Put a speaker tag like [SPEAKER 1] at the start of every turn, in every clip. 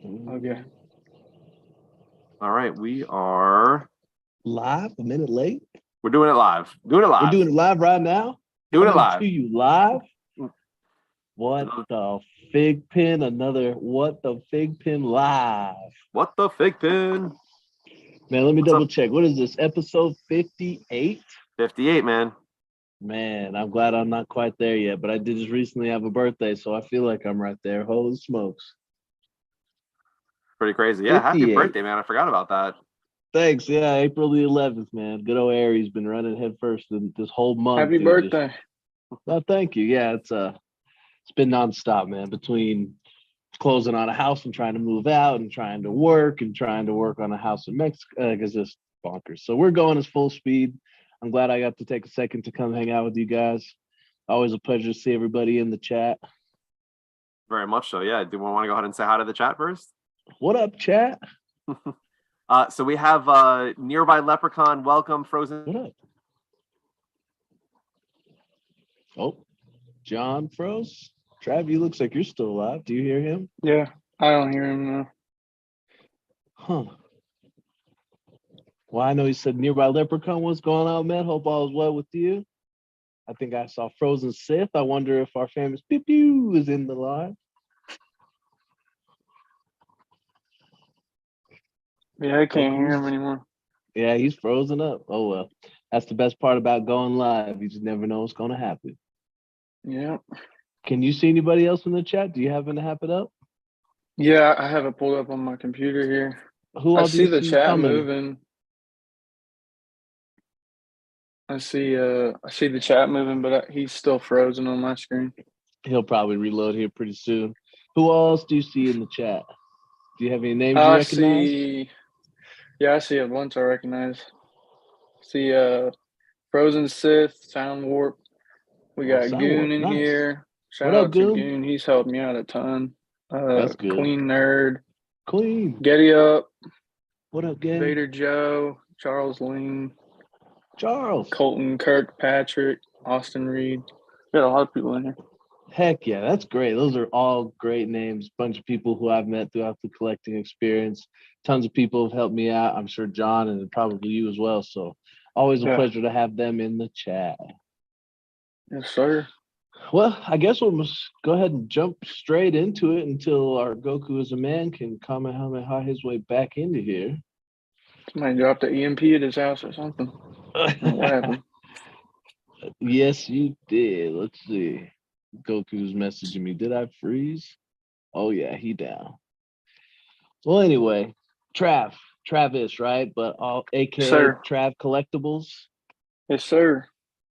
[SPEAKER 1] Okay.
[SPEAKER 2] All right, we are
[SPEAKER 3] Live, a minute late.
[SPEAKER 2] we're doing it live. Doing it live.
[SPEAKER 3] We're doing it live right now.
[SPEAKER 2] Doing it
[SPEAKER 3] Coming
[SPEAKER 2] live.
[SPEAKER 3] to you live.
[SPEAKER 2] Mm.
[SPEAKER 3] What the FiGPiN? Another What the FiGPiN live.
[SPEAKER 2] What the FiGPiN?
[SPEAKER 3] Man, let me
[SPEAKER 2] What's
[SPEAKER 3] double
[SPEAKER 2] up?
[SPEAKER 3] check. What is this? Episode 58?
[SPEAKER 2] 58, man.
[SPEAKER 3] Man, I'm glad I'm not quite there yet, but I did just recently have a birthday, so I feel like I'm right there. Holy smokes.
[SPEAKER 2] Pretty crazy. Yeah, happy
[SPEAKER 3] 58.
[SPEAKER 2] birthday, man. I forgot about that.
[SPEAKER 3] Thanks. Yeah, April the 11th, man. Good old Aries been running head first this whole month.
[SPEAKER 1] Happy
[SPEAKER 3] dude.
[SPEAKER 1] birthday.
[SPEAKER 3] Well, thank you. Yeah, it's been nonstop, man. Between closing on a house and trying to move out and trying to work on a house in Mexico, it's just bonkers. So we're going as full speed. I'm glad I got to take a second to come hang out with you guys. Always a pleasure to see everybody in the chat.
[SPEAKER 2] Very much so. Yeah. Do we want to go ahead and say hi to the chat first?
[SPEAKER 3] What up, chat?
[SPEAKER 2] So we have Nearby Leprechaun. Welcome, Frozen.
[SPEAKER 3] What up? Oh, John froze. Trav, you looks like you're still alive. Do you hear him?
[SPEAKER 1] Yeah, I don't hear him now.
[SPEAKER 3] Huh. Well, I know he said Nearby Leprechaun. What's going on, man? Hope all is well with you. I think I saw Frozen Sith. I wonder if our famous Pew Pew is in the live.
[SPEAKER 1] Yeah, I can't hear him anymore.
[SPEAKER 3] Yeah, he's frozen up. Oh, well. That's the best part about going live. You just never know what's going to happen.
[SPEAKER 1] Yeah.
[SPEAKER 3] Can you see anybody else in the chat? Do you happen to have it up?
[SPEAKER 1] Yeah, I have it pulled up on my computer here.
[SPEAKER 3] Who
[SPEAKER 1] I
[SPEAKER 3] all do
[SPEAKER 1] see
[SPEAKER 3] you
[SPEAKER 1] the
[SPEAKER 3] see
[SPEAKER 1] chat
[SPEAKER 3] coming?
[SPEAKER 1] moving. I see the chat moving, but he's still frozen on my screen.
[SPEAKER 3] He'll probably reload here pretty soon. Who else do you see in the chat? Do you have any names you
[SPEAKER 1] I
[SPEAKER 3] recognize?
[SPEAKER 1] I see a bunch I recognize. See Frozen Sith, Sound Warp. We got
[SPEAKER 3] Sound
[SPEAKER 1] Goon
[SPEAKER 3] Warp.
[SPEAKER 1] in
[SPEAKER 3] Nice.
[SPEAKER 1] here. Shout
[SPEAKER 3] What up,
[SPEAKER 1] out to
[SPEAKER 3] Goon?
[SPEAKER 1] Goon. He's helped me out a ton.
[SPEAKER 3] That's good.
[SPEAKER 1] Queen Nerd.
[SPEAKER 3] Queen.
[SPEAKER 1] Getty Up.
[SPEAKER 3] What up, gang?
[SPEAKER 1] Vader Joe. Charles Ling.
[SPEAKER 3] Charles.
[SPEAKER 1] Colton Kirkpatrick. Austin Reed. Got a lot of people in here.
[SPEAKER 3] Heck yeah, that's great. Those are all great names. Bunch of people who I've met throughout the collecting experience. Tons of people have helped me out. I'm sure John and probably you as well. So always a pleasure to have them in the chat.
[SPEAKER 1] Yes, sir.
[SPEAKER 3] Well, I guess we'll just go ahead and jump straight into it until our Goku as a man can Kamehameha his way back into here.
[SPEAKER 1] Somebody dropped the EMP at his house or something. What happened?
[SPEAKER 3] Yes, you did. Let's see. Goku's messaging me. Did I freeze? Oh yeah, he down. Well, anyway, Travis, right? But AKA
[SPEAKER 1] Sir.
[SPEAKER 3] Travcollectibles.
[SPEAKER 1] Yes, sir.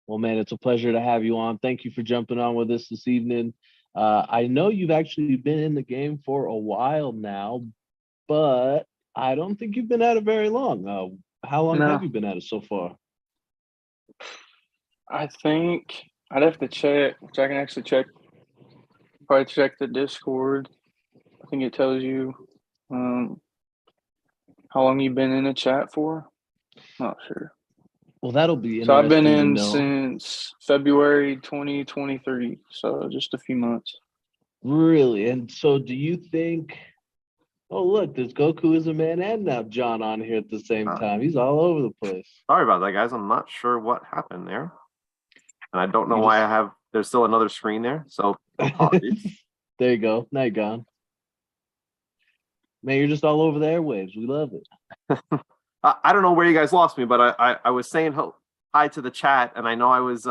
[SPEAKER 3] Well, man, it's a pleasure to have you on. Thank you for jumping on with us this evening. I know you've actually been in the game for a while now, but I don't think you've been at it very long. How long have you been at it so far?
[SPEAKER 1] I think I'd have to check, which I can actually check. Probably check the Discord. I think it tells you how long you've been in a chat for. Not sure.
[SPEAKER 3] Well, that'll be interesting.
[SPEAKER 1] So I've been in since February 2023, so just a few months.
[SPEAKER 3] Really? And so do you think, oh, look, there's Goku as a man and now John on here at the same time. He's all over the place.
[SPEAKER 2] Sorry about that, guys. I'm not sure what happened there. And I don't know why there's still another screen there. So apologies.
[SPEAKER 3] There you go. Now you're gone. Man, you're just all over the airwaves. We love it.
[SPEAKER 2] I don't know where you guys lost me, but I was saying hi to the chat, and I know I was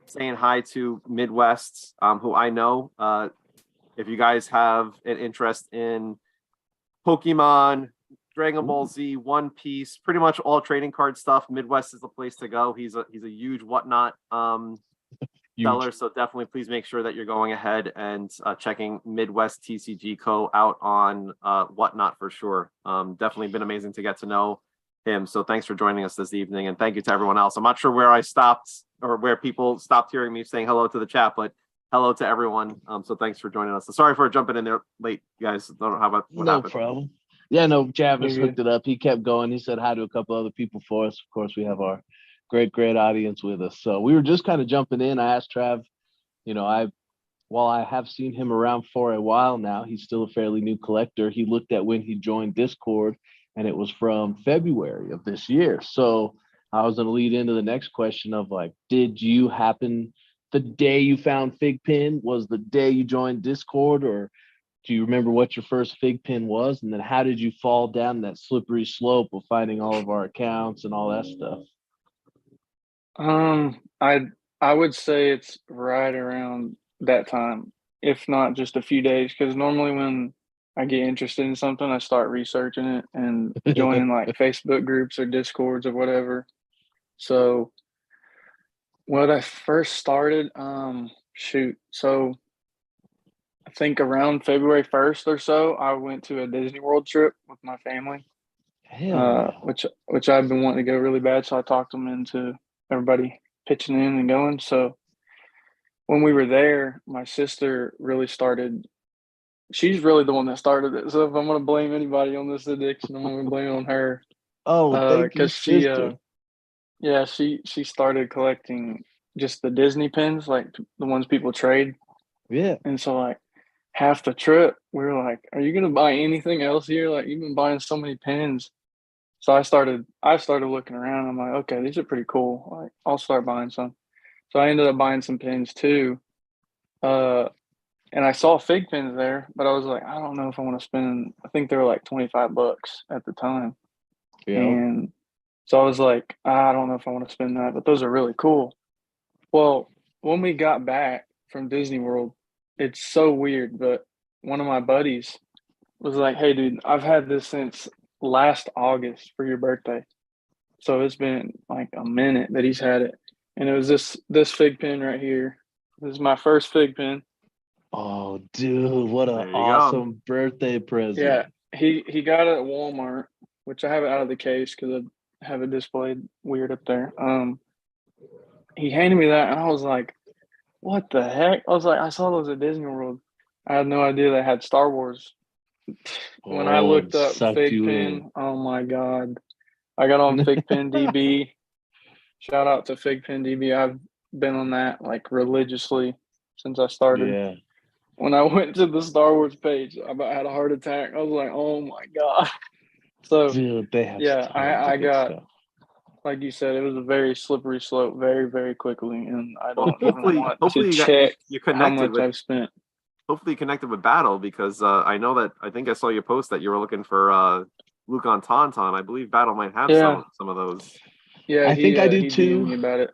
[SPEAKER 2] saying hi to Midwest, who I know. If you guys have an interest in Pokemon, Dragon Ball Z, One Piece, pretty much all trading card stuff, Midwest is the place to go. He's a huge Whatnot seller, so definitely please make sure that you're going ahead and checking Midwest TCG Co. out on Whatnot for sure. Definitely been amazing to get to know him. So thanks for joining us this evening, and thank you to everyone else. I'm not sure where I stopped or where people stopped hearing me saying hello to the chat, but hello to everyone. So thanks for joining us. So sorry for jumping in there late, guys. Don't know how about what happened.
[SPEAKER 3] No problem. Yeah, no, Travis hooked it up. He kept going. He said hi to a couple other people for us. Of course, we have our great audience with us. So we were just kind of jumping in. I asked Trav, I while I have seen him around for a while now, he's still a fairly new collector. He looked at when he joined Discord, and it was from February of this year. So I was going to lead into the next question of like, did you happen the day you found FiGPiN was the day you joined Discord, or do you remember what your first FiGPiN was? And then how did you fall down that slippery slope of finding all of our accounts and all that stuff?
[SPEAKER 1] I would say it's right around that time, if not just a few days, because normally when I get interested in something, I start researching it and joining like Facebook groups or Discords or whatever. So when I first started, so I think around February 1st or so, I went to a Disney World trip with my family,
[SPEAKER 3] Hell yeah.
[SPEAKER 1] which I've been wanting to go really bad. So I talked them into everybody pitching in and going. So when we were there, my sister really started. She's really the one that started it. So if I'm going to blame anybody on this addiction, I'm going to blame it on her.
[SPEAKER 3] Oh, thank you,
[SPEAKER 1] Because she,
[SPEAKER 3] sister.
[SPEAKER 1] yeah, she started collecting just the Disney pins, like the ones people trade.
[SPEAKER 3] Yeah.
[SPEAKER 1] And so like half the trip, we were like, "Are you going to buy anything else here? Like you've been buying so many pins." So I started looking around. I'm like, okay, these are pretty cool. Like I'll start buying some. So I ended up buying some pins too. Uh, and I saw fig pins there, but I was like, I don't know if I want to spend. I think they were like $25 at the time,
[SPEAKER 3] Yeah.
[SPEAKER 1] and so I was like, I don't know if I want to spend that, but those are really cool. Well, when we got back from Disney World, it's so weird, but one of my buddies was like, "Hey, dude, I've had this since last August for your birthday." So it's been like a minute that he's had it, and it was this fig pin right here. This is my first fig pin.
[SPEAKER 3] Oh, dude, what an
[SPEAKER 2] There you go.
[SPEAKER 3] awesome birthday present.
[SPEAKER 1] Yeah, he got it at Walmart, which I have it out of the case because I have it displayed weird up there. He handed me that, and I was like, "What the heck?" I was like, "I saw those at Disney World." I had no idea they had Star Wars. When I
[SPEAKER 3] Oh, and
[SPEAKER 1] looked up
[SPEAKER 3] sucked
[SPEAKER 1] fig
[SPEAKER 3] you in.
[SPEAKER 1] pin, oh my god! I got on FigPin DB. Shout out to FigPin DB. I've been on that like religiously since I started.
[SPEAKER 3] Yeah.
[SPEAKER 1] When I went to the Star Wars page, I about had a heart attack. I was like, "Oh my god!" So
[SPEAKER 3] Dude, they have
[SPEAKER 1] yeah,
[SPEAKER 3] tons
[SPEAKER 1] I
[SPEAKER 3] of good
[SPEAKER 1] got,
[SPEAKER 3] stuff.
[SPEAKER 1] like you said, it was a very slippery slope, very very quickly, and I
[SPEAKER 2] Well,
[SPEAKER 1] don't even want to
[SPEAKER 2] hopefully
[SPEAKER 1] check
[SPEAKER 2] you
[SPEAKER 1] how
[SPEAKER 2] connected
[SPEAKER 1] much
[SPEAKER 2] with
[SPEAKER 1] I've spent.
[SPEAKER 2] hopefully you connected with Battle because I know that I think I saw your post that you were looking for Luke on Tauntaun. I believe Battle might have
[SPEAKER 1] Yeah,
[SPEAKER 2] some of those.
[SPEAKER 1] yeah,
[SPEAKER 3] I think I do
[SPEAKER 1] he DM'd
[SPEAKER 3] too.
[SPEAKER 1] me about it.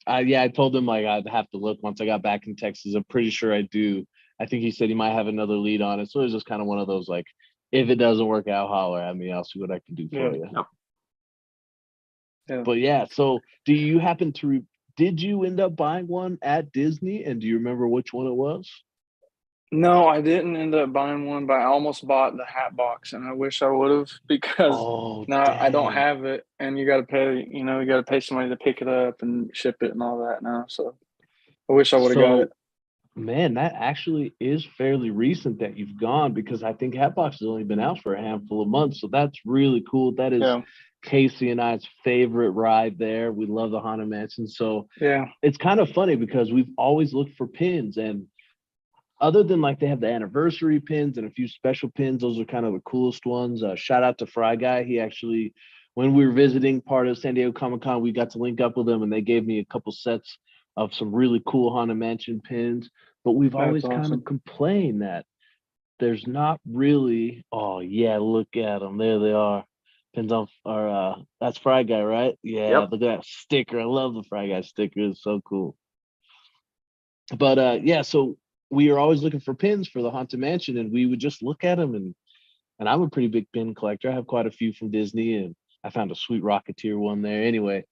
[SPEAKER 3] I told him like I'd have to look once I got back in Texas. I'm pretty sure I do. I think he said he might have another lead on it. So it's just kind of one of those like, if it doesn't work out, holler at me. I'll see what I can do
[SPEAKER 1] Yeah,
[SPEAKER 3] for you.
[SPEAKER 2] Yep.
[SPEAKER 1] yeah.
[SPEAKER 3] But yeah, so do you happen to did you end up buying one at Disney, and do you remember which one it was?
[SPEAKER 1] No, I didn't end up buying one, but I almost bought the hat box, and I wish I would have because
[SPEAKER 3] Oh,
[SPEAKER 1] now I don't
[SPEAKER 3] dang.
[SPEAKER 1] have it, and you got to pay. You got to pay somebody to pick it up and ship it and all that now. So I wish I would have got it.
[SPEAKER 3] So, man, that actually is fairly recent that you've gone, because I think Hatbox has only been out for a handful of months. So that's really cool. That is
[SPEAKER 1] Yeah,
[SPEAKER 3] Casey and I's favorite ride there. We love the Haunted Mansion. So
[SPEAKER 1] yeah,
[SPEAKER 3] it's kind of funny because we've always looked for pins, and other than like they have the anniversary pins and a few special pins, those are kind of the coolest ones. Shout out to Fry Guy. He actually, when we were visiting part of San Diego Comic Con, we got to link up with them, and they gave me a couple sets of some really cool Haunted Mansion pins. But we've
[SPEAKER 1] that's
[SPEAKER 3] always kind of
[SPEAKER 1] awesome.
[SPEAKER 3] complained that there's not really. Oh yeah, look at them. There they are. Pins on our. That's Fry Guy, right? Yeah,
[SPEAKER 2] Yep.
[SPEAKER 3] look at that sticker. I love the Fry Guy sticker. It's so cool. But yeah, so we are always looking for pins for the Haunted Mansion, and we would just look at them. And I'm a pretty big pin collector. I have quite a few from Disney, and I found a sweet Rocketeer one there. Anyway,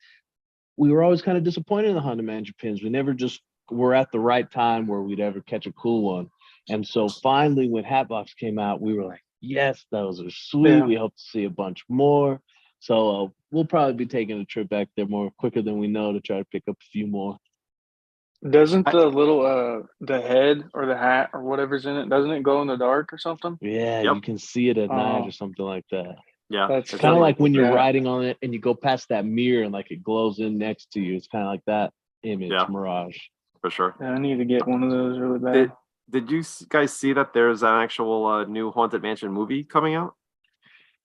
[SPEAKER 3] we were always kind of disappointed in the Haunted Mansion pins. We never just were at the right time where we'd ever catch a cool one. And so finally, when Hatbox came out, we were like, yes, those are sweet.
[SPEAKER 1] Yeah,
[SPEAKER 3] We hope to see a bunch more. So we'll probably be taking a trip back there more quicker than we know to try to pick up a few more.
[SPEAKER 1] doesn't
[SPEAKER 2] I,
[SPEAKER 1] the little the head or the hat or whatever's in it, doesn't it glow in the dark or something?
[SPEAKER 3] Yeah,
[SPEAKER 2] yep.
[SPEAKER 3] you can see it at night or
[SPEAKER 1] Oh,
[SPEAKER 3] something like that.
[SPEAKER 2] Yeah.
[SPEAKER 1] that's
[SPEAKER 2] It's
[SPEAKER 3] Kind of
[SPEAKER 1] funny.
[SPEAKER 3] like
[SPEAKER 2] definitely
[SPEAKER 3] when you're
[SPEAKER 1] Yeah,
[SPEAKER 3] riding on it and you go past that mirror and like it glows in next to you. It's kind of like that image,
[SPEAKER 2] yeah.
[SPEAKER 3] Mirage.
[SPEAKER 2] for sure.
[SPEAKER 1] Yeah, I need to get one of those really bad.
[SPEAKER 2] Did you guys see that there's an actual new Haunted Mansion movie coming out?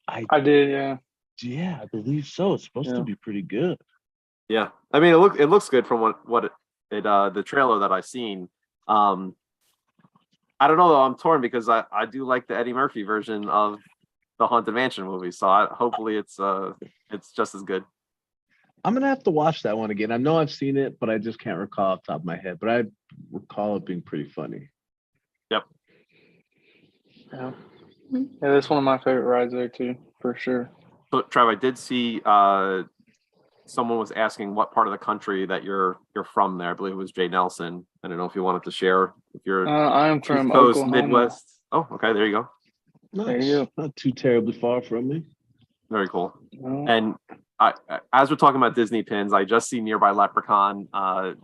[SPEAKER 1] I did, yeah.
[SPEAKER 3] Yeah, I believe so. It's supposed to be pretty good.
[SPEAKER 2] Yeah, I mean, it looks good from what the trailer that I've seen. I don't know though. I'm torn because I do like the Eddie Murphy version of the Haunted Mansion movie, so hopefully it's just as good.
[SPEAKER 3] I'm gonna have to watch that one again. I know I've seen it, but I just can't recall off the top of my head. But I recall it being pretty funny.
[SPEAKER 2] Yep.
[SPEAKER 1] Yeah. Yeah, that's one of my favorite rides there too, for sure.
[SPEAKER 2] So Trav, I did see someone was asking what part of the country that you're from there. I believe it was Jay Nelson. I don't know if you wanted to share if you're
[SPEAKER 1] I'm
[SPEAKER 2] East
[SPEAKER 1] from
[SPEAKER 2] Coast,
[SPEAKER 1] Oklahoma.
[SPEAKER 2] Midwest. Oh, okay, there you go.
[SPEAKER 3] Nice.
[SPEAKER 1] There you go.
[SPEAKER 3] Not too terribly far from me.
[SPEAKER 2] Very cool.
[SPEAKER 1] Well,
[SPEAKER 2] And as we're talking about Disney pins, I just see Nearby Leprechaun go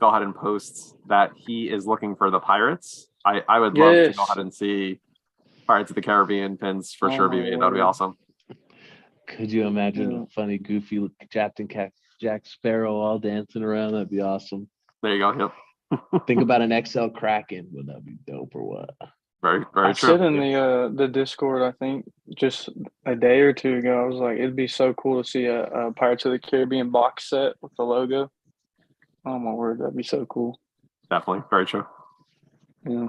[SPEAKER 2] ahead and post that he is looking for the Pirates. I would love to go ahead and see Pirates of the Caribbean pins for sure. That'd be awesome.
[SPEAKER 3] Could you imagine a funny, goofy Captain Jack Sparrow all dancing around? That'd be awesome.
[SPEAKER 2] There you go. Yep.
[SPEAKER 3] Think about an XL Kraken. Would that be dope or what?
[SPEAKER 2] Very
[SPEAKER 1] I
[SPEAKER 2] true.
[SPEAKER 1] said in the Discord, I think just a day or two ago, I was like, it'd be so cool to see a Pirates of the Caribbean box set with the logo. Oh my word, that'd be so cool.
[SPEAKER 2] Definitely, very true.
[SPEAKER 1] Yeah.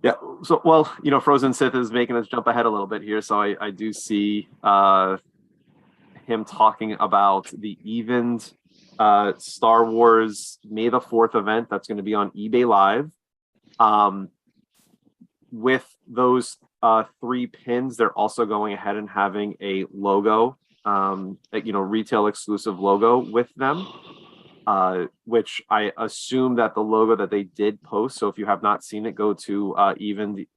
[SPEAKER 2] Yeah. So, well, Frozen Sith is making us jump ahead a little bit here. So I do see him talking about the evened Star Wars May the 4th event that's going to be on eBay Live. With those 3 pins, they're also going ahead and having a logo, retail exclusive logo with them. Which I assume that the logo that they did post. So if you have not seen it, go to even the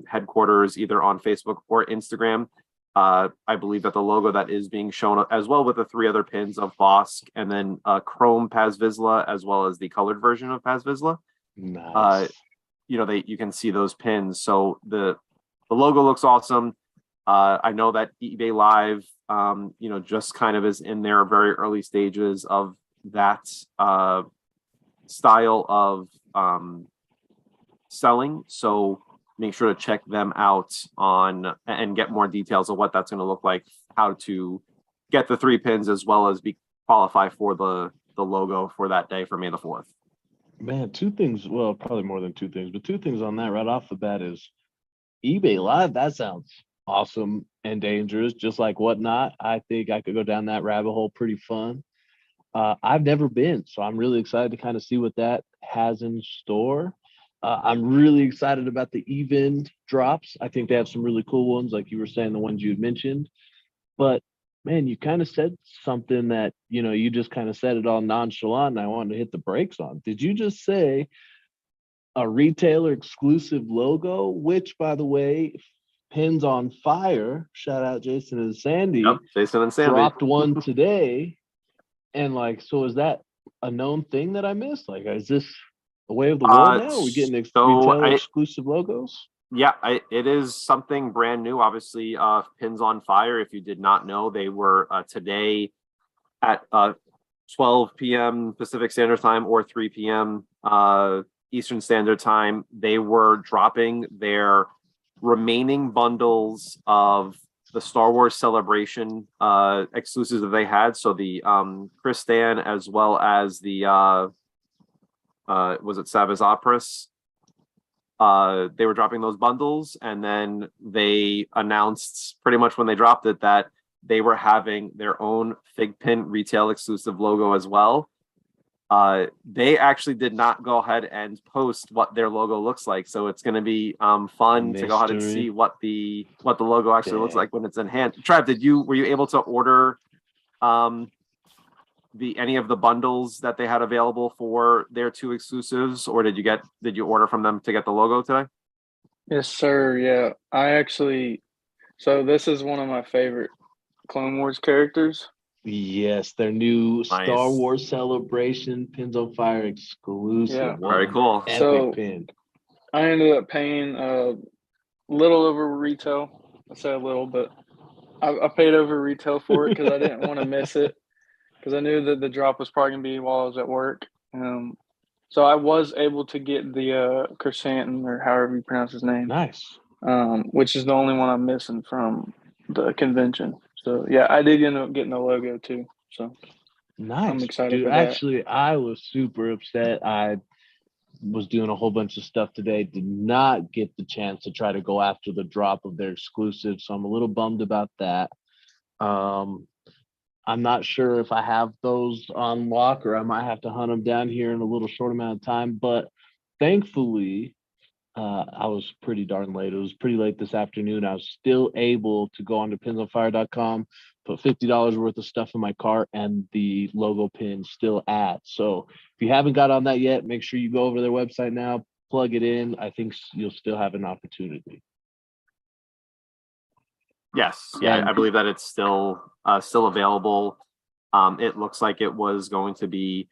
[SPEAKER 2] headquarters either on Facebook or Instagram. I believe that the logo that is being shown as well with the 3 other pins of Vosk and then Chrome Paz Vizsla as well as the colored version of Paz Vizsla.
[SPEAKER 3] Nice.
[SPEAKER 2] You can see those pins. So the logo looks awesome. I know that eBay Live, just kind of is in their very early stages of that style of selling. So make sure to check them out and get more details of what that's going to look like, how to get the 3 pins as well as qualify for the logo for that day for May the 4th.
[SPEAKER 3] Man, 2 things. Well, probably more than 2 things, but 2 things on that right off the bat is eBay Live. That sounds awesome and dangerous, just like Whatnot. I think I could go down that rabbit hole. Pretty fun. I've never been, so I'm really excited to kind of see what that has in store. I'm really excited about the event drops. I think they have some really cool ones, like you were saying, the ones you had mentioned. But man, you kind of said something that, you just kind of said it all nonchalant, and I wanted to hit the brakes on. Did you just say a retailer exclusive logo, which, by the way, Pins on Fire, shout out Jason and Sandy, dropped one today. And so is that a known thing that I missed? Is this the way of the world now? Are we getting retailer exclusive logos?
[SPEAKER 2] Yeah, it is something brand new. Obviously, Pins on Fire, if you did not know, they were today at 12 p.m. Pacific Standard Time or 3 p.m. Eastern Standard Time. They were dropping their remaining bundles of the Star Wars Celebration exclusives that they had. So the Kristan as well as the was it Savas Operas? They were dropping those bundles, and then they announced pretty much when they dropped it that they were having their own FiGPiN retail exclusive logo as well. They actually did not go ahead and post what their logo looks like, so it's going to be fun to go ahead and see what the logo actually looks like when it's in hand. Trav, were you able to order any of the bundles that they had available for their 2 exclusives, or did you order from them to get the logo today?
[SPEAKER 1] Yes, sir. Yeah, so this is one of my favorite Clone Wars characters.
[SPEAKER 3] Yes, their new Star Wars Celebration Pins on Fire exclusive.
[SPEAKER 1] Yeah,
[SPEAKER 2] very cool.
[SPEAKER 1] So
[SPEAKER 3] pin.
[SPEAKER 1] I ended up paying a little over retail. I say a little, but I paid over retail for it because I didn't want to miss it, because I knew that the drop was probably going to be while I was at work. So I was able to get the Chrysanthemum, or however you pronounce his name,
[SPEAKER 3] Nice.
[SPEAKER 1] which is the only one I'm missing from the convention. So yeah, I did end up getting the logo too. So
[SPEAKER 3] Nice.
[SPEAKER 1] excited
[SPEAKER 3] Dude,
[SPEAKER 1] for that.
[SPEAKER 3] actually, I was super upset. I was doing a whole bunch of stuff today, did not get the chance to try to go after the drop of their exclusive. So I'm a little bummed about that. I'm not sure if I have those on lock or I might have to hunt them down here in a little short amount of time. But thankfully, I was pretty darn late. It was pretty late this afternoon. I was still able to go onto pinsonfire.com, put $50 worth of stuff in my cart, and the logo pin still at. So if you haven't got on that yet, make sure you go over to their website now, plug it in. I think you'll still have an opportunity.
[SPEAKER 2] Yes, yeah,
[SPEAKER 3] And
[SPEAKER 2] I believe that it's still available. It looks like it was going to be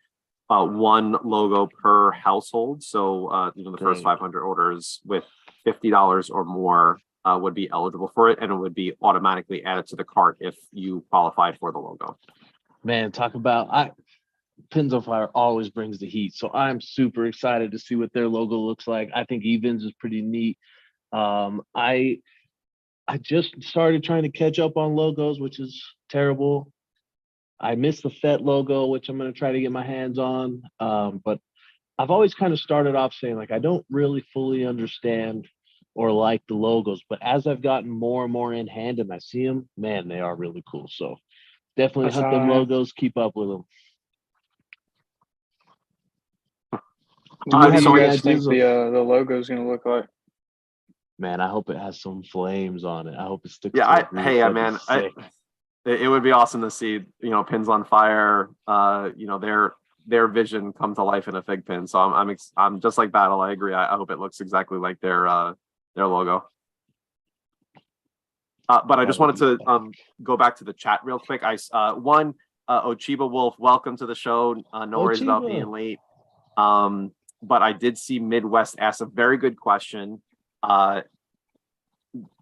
[SPEAKER 2] one logo per household. So the first
[SPEAKER 3] Great.
[SPEAKER 2] 500 orders with $50 or more would be eligible for it, and it would be automatically added to the cart if you qualified for the logo.
[SPEAKER 3] Man, talk about Pins on Fire always brings the heat. So I'm super excited to see what their logo looks like. I think Evans is pretty neat. I just started trying to catch up on logos, which is terrible. I missed the FET logo, which I'm going to try to get my hands on. But I've always kind of started off saying, like, I don't really fully understand or like the logos. But as I've gotten more and more in hand and I see them, man, they are really cool. So definitely
[SPEAKER 1] That's
[SPEAKER 3] hunt
[SPEAKER 1] how
[SPEAKER 3] them
[SPEAKER 1] I am.
[SPEAKER 3] logos, keep up with them.
[SPEAKER 1] What do
[SPEAKER 2] so
[SPEAKER 1] you
[SPEAKER 3] any
[SPEAKER 1] guys think
[SPEAKER 3] ideas of?
[SPEAKER 1] the logo is going to look like?
[SPEAKER 3] Man, I hope it has some flames on it. I hope it sticks
[SPEAKER 2] Yeah,
[SPEAKER 3] to the roof. That'd be
[SPEAKER 2] man,
[SPEAKER 3] sick.
[SPEAKER 2] it would be awesome to see Pins on Fire, their vision come to life in a fig pin. So I'm just like Battle. I agree. I hope it looks exactly like their logo. But I just wanted to go back to the chat real quick. Ochiba Wolf, welcome to the show. No worries about
[SPEAKER 3] Ochiba.
[SPEAKER 2] being late. But I did see Midwest ask a very good question.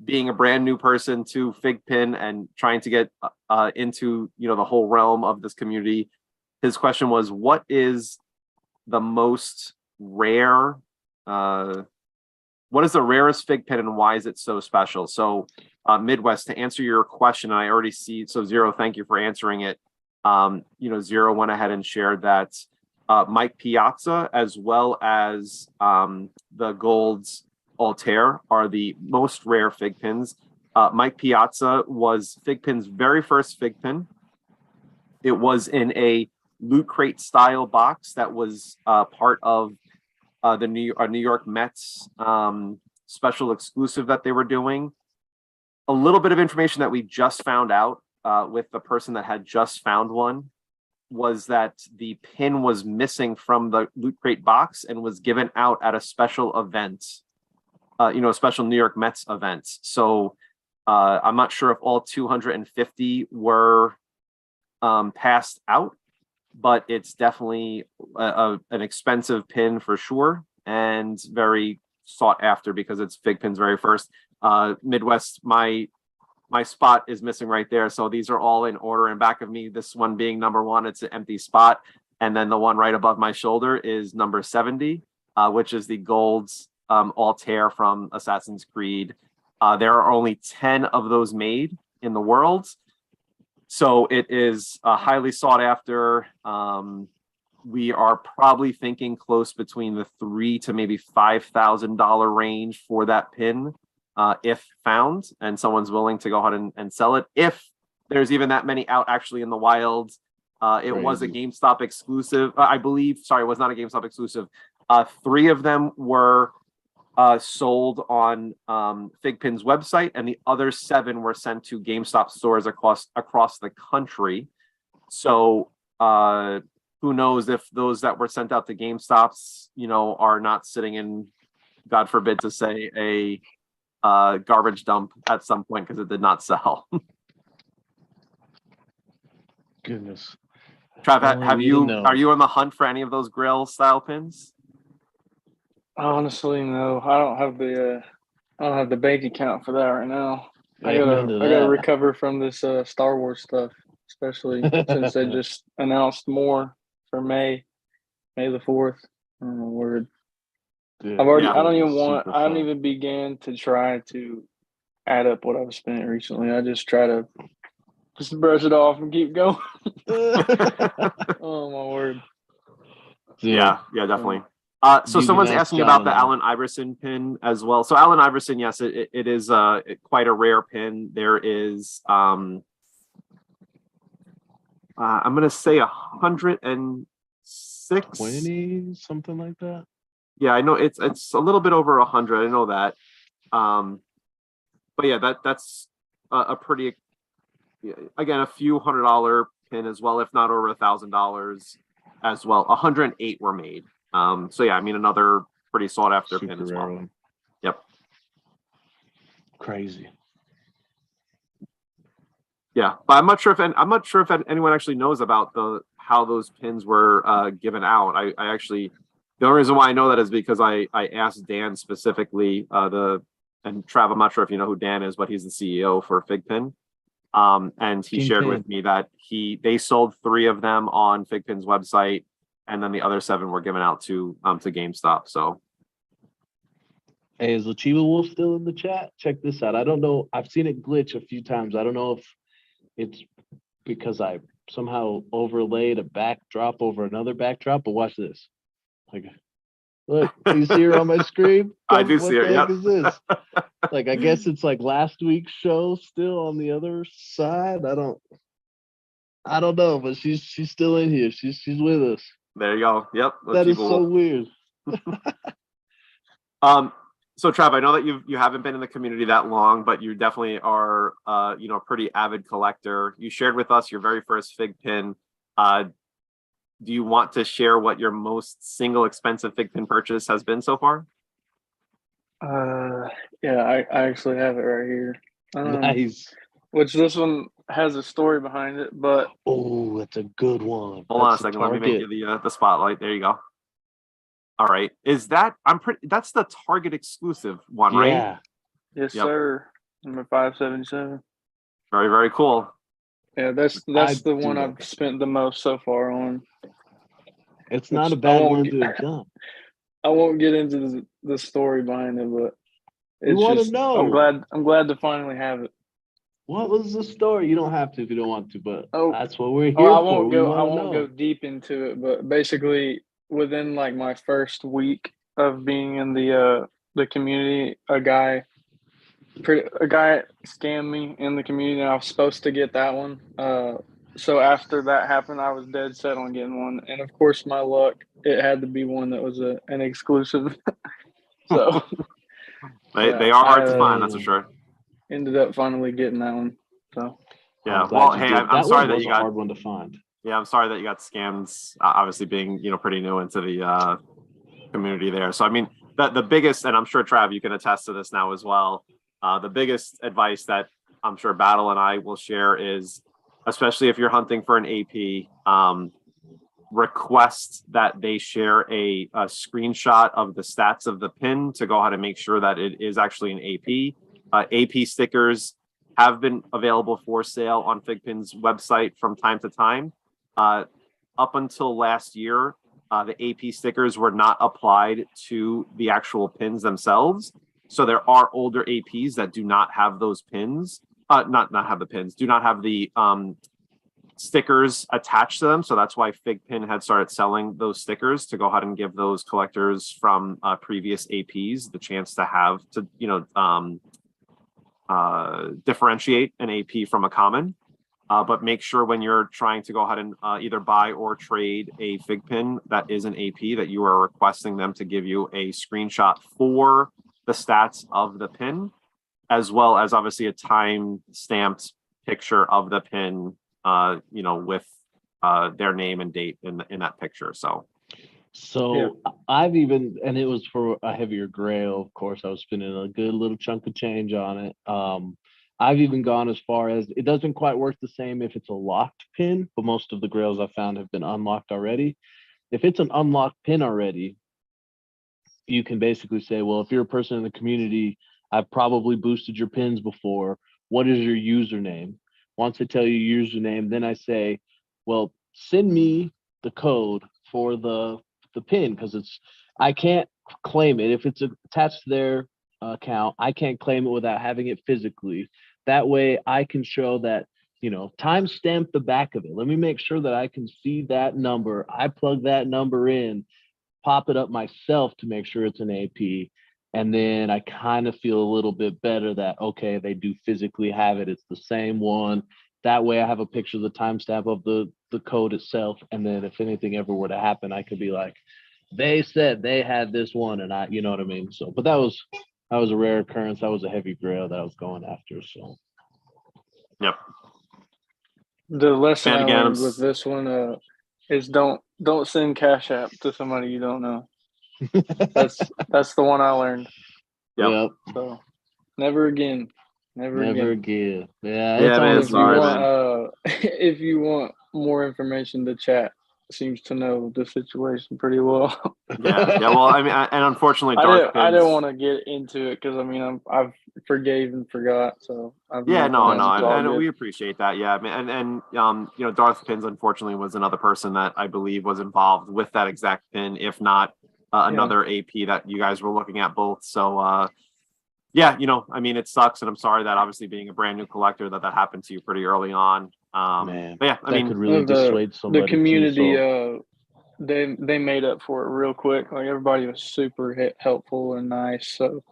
[SPEAKER 2] Being a brand new person to FiGPiN and trying to get into the whole realm of this community, his question was, what is the most rare? What is the rarest FiGPiN and why is it so special? So Midwest, to answer your question, I already see. So Zero, thank you for answering it. Zero went ahead and shared that Mike Piazza as well as the Gold's Altair are the most rare FiGPiNs. Mike Piazza was FiGPiN's very first FiGPiN. It was in a Loot Crate style box that was part of the New York Mets special exclusive that they were doing. A little bit of information that we just found out with the person that had just found one was that the pin was missing from the Loot Crate box and was given out at a special event. A special New York Mets event. So I'm not sure if all 250 were passed out, but it's definitely an expensive pin for sure and very sought after because it's FiGPiN's very first. Midwest, my spot is missing right there. So these are all in order in back of me. This one being number 1, it's an empty spot. And then the one right above my shoulder is number 70, which is the Gold's Altair from Assassin's Creed. There are only 10 of those made in the world. So it is highly sought after. We are probably thinking close between the $3,000 to maybe $5,000 range for that pin, if found, and someone's willing to go ahead and sell it. If there's even that many out actually in the wild. It was a GameStop exclusive. I believe, sorry, it was not a GameStop exclusive. 3 of them were sold on FiGPiN's website, and the other 7 were sent to GameStop stores across the country. So who knows if those that were sent out to GameStops, are not sitting in, God forbid to say, a garbage dump at some point because it did not sell.
[SPEAKER 3] Goodness.
[SPEAKER 2] Trav, are you on the hunt for any of those grill style pins?
[SPEAKER 1] Honestly, no. I don't have the bank account for that right now. I
[SPEAKER 3] Amen to
[SPEAKER 1] gotta
[SPEAKER 3] that.
[SPEAKER 1] recover from this Star Wars stuff, especially since they just announced more for May the 4th. Oh my word.
[SPEAKER 3] Dude,
[SPEAKER 1] I've already.
[SPEAKER 2] Yeah.
[SPEAKER 1] I don't even
[SPEAKER 3] super
[SPEAKER 1] I don't
[SPEAKER 3] fun.
[SPEAKER 1] even begin to try to add up what I've spent recently. I just try to just brush it off and keep going. Oh my word.
[SPEAKER 3] Dude,
[SPEAKER 2] Yeah, definitely. So
[SPEAKER 3] You can
[SPEAKER 2] someone's
[SPEAKER 3] ask
[SPEAKER 2] asking
[SPEAKER 3] John
[SPEAKER 2] about
[SPEAKER 3] and
[SPEAKER 2] the
[SPEAKER 3] I.
[SPEAKER 2] Allen Iverson pin as well. So Allen Iverson, yes, it is quite a rare pin. There is I'm gonna say 106.
[SPEAKER 3] 20, something like that.
[SPEAKER 2] Yeah, I know it's a little bit over 100. I know that. But yeah, that's a pretty, again, a few $100 pin as well, if not over $1,000 as well. 108 were made. So yeah, I mean, another pretty sought after pin
[SPEAKER 3] Super
[SPEAKER 2] as
[SPEAKER 3] rare
[SPEAKER 2] well.
[SPEAKER 3] one.
[SPEAKER 2] Yep.
[SPEAKER 3] Crazy.
[SPEAKER 2] Yeah, but I'm not sure if anyone actually knows about how those pins were given out. I actually, the only reason why I know that is because I asked Dan specifically, and Trav, I'm not sure if you know who Dan is, but he's the CEO for FiGPiN. And he shared with me that they sold 3 of them on FiGPiN's website, and then the other 7 were given out to GameStop. So
[SPEAKER 3] Hey, is Lachiva Wolf still in the chat? Check this out. I don't know. I've seen it glitch a few times. I don't know if it's because I somehow overlaid a backdrop over another backdrop, but watch this. Like, look, you see her on my screen?
[SPEAKER 2] I do
[SPEAKER 3] What
[SPEAKER 2] see her.
[SPEAKER 3] the heck
[SPEAKER 2] Yep.
[SPEAKER 3] is this? Like, I guess it's like last week's show still on the other side. I don't know, but she's still in here. She's with us.
[SPEAKER 2] There you go. Yep.
[SPEAKER 3] That is so weird.
[SPEAKER 2] So Trav, I know that you haven't been in the community that long, but you definitely are a pretty avid collector. You shared with us your very first FiGPiN. Do you want to share what your most single expensive FiGPiN purchase has been so far?
[SPEAKER 1] Yeah, I actually have it right here.
[SPEAKER 3] Nice.
[SPEAKER 1] Which this one has a story behind it, but
[SPEAKER 3] Oh, that's a good one.
[SPEAKER 2] Hold on a
[SPEAKER 3] That's the
[SPEAKER 2] second. Let me make
[SPEAKER 3] Target.
[SPEAKER 2] you the spotlight. There you go. All right. That's the Target exclusive one, right?
[SPEAKER 3] Yeah.
[SPEAKER 1] yes,
[SPEAKER 2] Yep.
[SPEAKER 1] sir. Number 577.
[SPEAKER 2] Very, very cool.
[SPEAKER 1] Yeah, that's
[SPEAKER 3] I
[SPEAKER 1] the one
[SPEAKER 3] do
[SPEAKER 1] I've
[SPEAKER 3] like it.
[SPEAKER 1] spent the most so far on.
[SPEAKER 3] It's not a
[SPEAKER 1] Which
[SPEAKER 3] bad one to have done.
[SPEAKER 1] I won't get into the story behind it, but
[SPEAKER 3] We
[SPEAKER 1] it's
[SPEAKER 3] want to
[SPEAKER 1] just
[SPEAKER 3] know.
[SPEAKER 1] I'm glad to finally have it.
[SPEAKER 3] What was the story? You don't have to if you don't want to, but
[SPEAKER 1] Oh,
[SPEAKER 3] that's what we're
[SPEAKER 1] Oh,
[SPEAKER 3] here for. We
[SPEAKER 1] I
[SPEAKER 3] want to
[SPEAKER 1] won't go
[SPEAKER 3] know.
[SPEAKER 1] deep into it, but basically within like my first week of being in the community, a guy scammed me in the community, and I was supposed to get that one. So after that happened, I was dead set on getting one, and of course, my luck, it had to be one that was an exclusive. So
[SPEAKER 2] They are hard to
[SPEAKER 1] I
[SPEAKER 2] find, that's for sure.
[SPEAKER 1] ended up finally getting that one. So
[SPEAKER 2] Yeah.
[SPEAKER 3] I'm glad
[SPEAKER 2] Well,
[SPEAKER 3] you
[SPEAKER 2] hey,
[SPEAKER 3] did.
[SPEAKER 2] I'm
[SPEAKER 3] That
[SPEAKER 2] sorry
[SPEAKER 3] one
[SPEAKER 2] that
[SPEAKER 3] was
[SPEAKER 2] you
[SPEAKER 3] a
[SPEAKER 2] got.
[SPEAKER 3] hard one to find.
[SPEAKER 2] Yeah, I'm sorry that you got scammed. Obviously, being pretty new into the community there. So I mean, the biggest, and I'm sure Trav, you can attest to this now as well. The biggest advice that I'm sure Battle and I will share is, especially if you're hunting for an AP, request that they share a screenshot of the stats of the pin to go ahead and make sure that it is actually an AP. AP stickers have been available for sale on FiGPiN's website from time to time. Up until last year, the AP stickers were not applied to the actual pins themselves. So there are older APs that do not have those pins, not have the pins, do not have the stickers attached to them. So that's why FiGPiN had started selling those stickers to go ahead and give those collectors from previous APs the chance to have to, differentiate an AP from a common. But make sure when you're trying to go ahead and either buy or trade a FiGPiN that is an AP that you are requesting them to give you a screenshot for the stats of the pin, as well as obviously a time-stamped picture of the pin, with their name and date in that picture. So
[SPEAKER 3] yeah. I've even, and it was for a heavier grail, of course, I was spending a good little chunk of change on it. I've even gone as far as it doesn't quite work the same if it's a locked pin, but most of the grails I found have been unlocked already. If it's an unlocked pin already, you can basically say, well, if you're a person in the community, I've probably boosted your pins before. What is your username? Once I tell you your username, then I say, well, send me the code for the the pin because I can't claim it if it's attached to their account. I can't claim it without having it physically. That way I can show that, timestamp the back of it. Let me make sure that I can see that number. I plug that number in, pop it up myself to make sure it's an AP. And then I kind of feel a little bit better that, okay, they do physically have it. It's the same one. That way I have a picture of the timestamp of the code itself. And then if anything ever were to happen, I could be like, they said they had this one and you know what I mean? So, but that was a rare occurrence. That was a heavy grail that I was going after. So.
[SPEAKER 2] Yep.
[SPEAKER 1] The lesson
[SPEAKER 2] And
[SPEAKER 1] I
[SPEAKER 2] again,
[SPEAKER 1] learned with this one is don't send Cash App to somebody you don't know. That's the one I learned.
[SPEAKER 2] Yep.
[SPEAKER 1] So never again. Never
[SPEAKER 3] again. Yeah,
[SPEAKER 2] Yeah,
[SPEAKER 3] it's
[SPEAKER 2] man,
[SPEAKER 3] always
[SPEAKER 2] sorry,
[SPEAKER 1] man. If you want more information, the chat seems to know the situation pretty well.
[SPEAKER 2] Yeah. Well, I mean, and unfortunately,
[SPEAKER 1] I didn't want to get into it because I've forgave and forgot. So
[SPEAKER 2] yeah, no,
[SPEAKER 1] and
[SPEAKER 2] and we appreciate that. Yeah, I mean, and Darth Pins unfortunately was another person that I believe was involved with that exact pin, if not another AP that you guys were looking at both. So yeah, I mean, it sucks, and I'm sorry that obviously being a brand new collector that happened to you pretty early on.
[SPEAKER 3] Man,
[SPEAKER 2] but yeah, I mean,
[SPEAKER 3] could really dissuade somebody.
[SPEAKER 1] The community,
[SPEAKER 3] too, so.
[SPEAKER 1] They made up for it real quick. Like everybody was super helpful and nice. So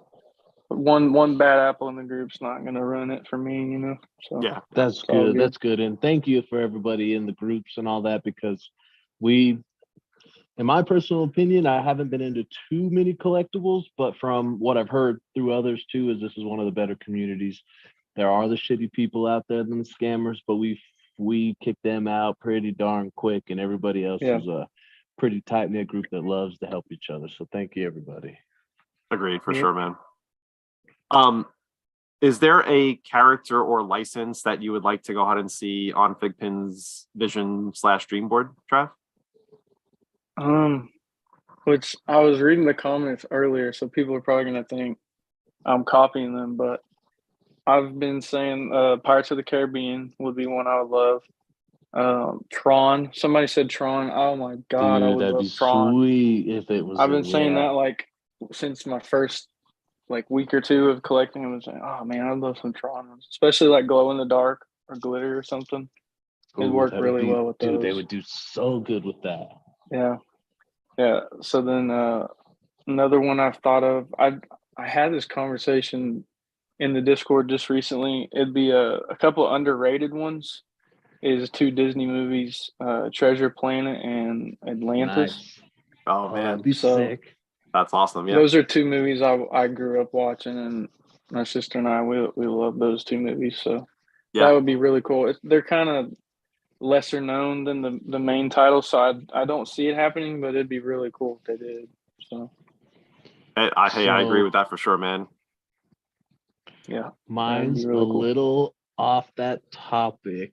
[SPEAKER 1] one bad apple in the group's not going to ruin it for me, So
[SPEAKER 2] yeah,
[SPEAKER 3] that's good. That's good. And thank you for everybody in the groups and all that, because in my personal opinion, I haven't been into too many collectibles, but from what I've heard through others too, is this is one of the better communities. There are the shitty people out there than the scammers, but we kick them out pretty darn quick, and everybody else is a pretty tight-knit group that loves to help each other. So thank you, everybody.
[SPEAKER 2] Agreed, for sure, man. Is there a character or license that you would like to go ahead and see on FiGPiN's Vision/Dream board, Trav?
[SPEAKER 1] Which I was reading the comments earlier, so people are probably going to think I'm copying them, but I've been saying Pirates of the Caribbean would be one I would love. Tron. Somebody said Tron. Oh my god,
[SPEAKER 3] dude,
[SPEAKER 1] I would
[SPEAKER 3] that'd
[SPEAKER 1] love
[SPEAKER 3] be
[SPEAKER 1] Tron.
[SPEAKER 3] Sweet if it was.
[SPEAKER 1] I've been saying that like since my first week or two of collecting. I was saying, oh man, I'd love some Tron ones, especially like glow in the dark or glitter or something. It'd work really well with those.
[SPEAKER 3] Dude, they would do so good with that.
[SPEAKER 1] Yeah. So then another one I've thought of. I had this conversation in the Discord just recently. It'd be a couple of underrated ones. Is 2 Disney movies, Treasure Planet and Atlantis.
[SPEAKER 3] Nice.
[SPEAKER 2] Oh man,
[SPEAKER 3] that'd be sick.
[SPEAKER 2] That's awesome. Yeah,
[SPEAKER 1] those are 2 movies I grew up watching, and my sister and I we love those 2 movies. So that would be really cool. They're kind of lesser known than the main title, so I don't see it happening, but it'd be really cool if they did. So
[SPEAKER 2] I agree with that for sure, man.
[SPEAKER 1] Yeah,
[SPEAKER 3] mine's really cool. Little off that topic,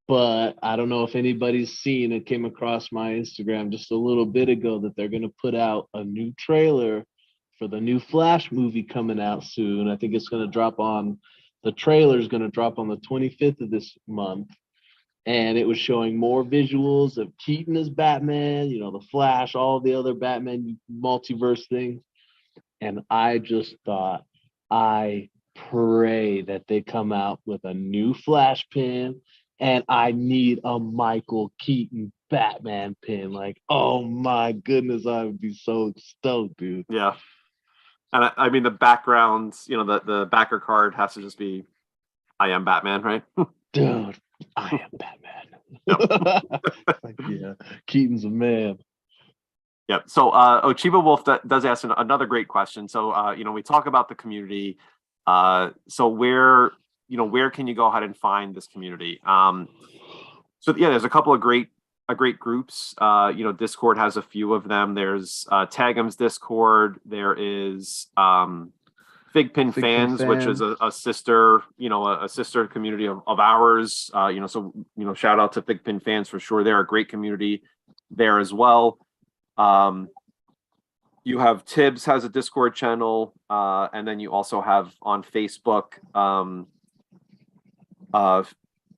[SPEAKER 3] but I don't know if anybody's seen it. Came across my Instagram just a little bit ago that they're going to put out a new trailer for the new Flash movie coming out soon. I think it's going to drop on the trailer's going to drop on the 25th of this month. And it was showing more visuals of Keaton as Batman, the Flash, all the other Batman multiverse things. And I just thought, I pray that they come out with a new Flash pin, and I need a Michael Keaton Batman pin. Like, oh my goodness, I would be so stoked, dude.
[SPEAKER 2] Yeah. And I mean, the background, the backer card has to just be, I am Batman, right?
[SPEAKER 3] Dude, I am Batman. Yep. Yeah, Keaton's a man.
[SPEAKER 2] Yep. So Ochiba Wolf does ask another great question. So we talk about the community. So where can you go ahead and find this community? So yeah, there's a couple of great groups. Discord has a few of them. There's Tagum's Discord. There is FiGPiN fans, which is a sister, a sister community of ours. So shout out to FiGPiN fans for sure. They're a great community there as well. You have Tibbs has a Discord channel, and then you also have on Facebook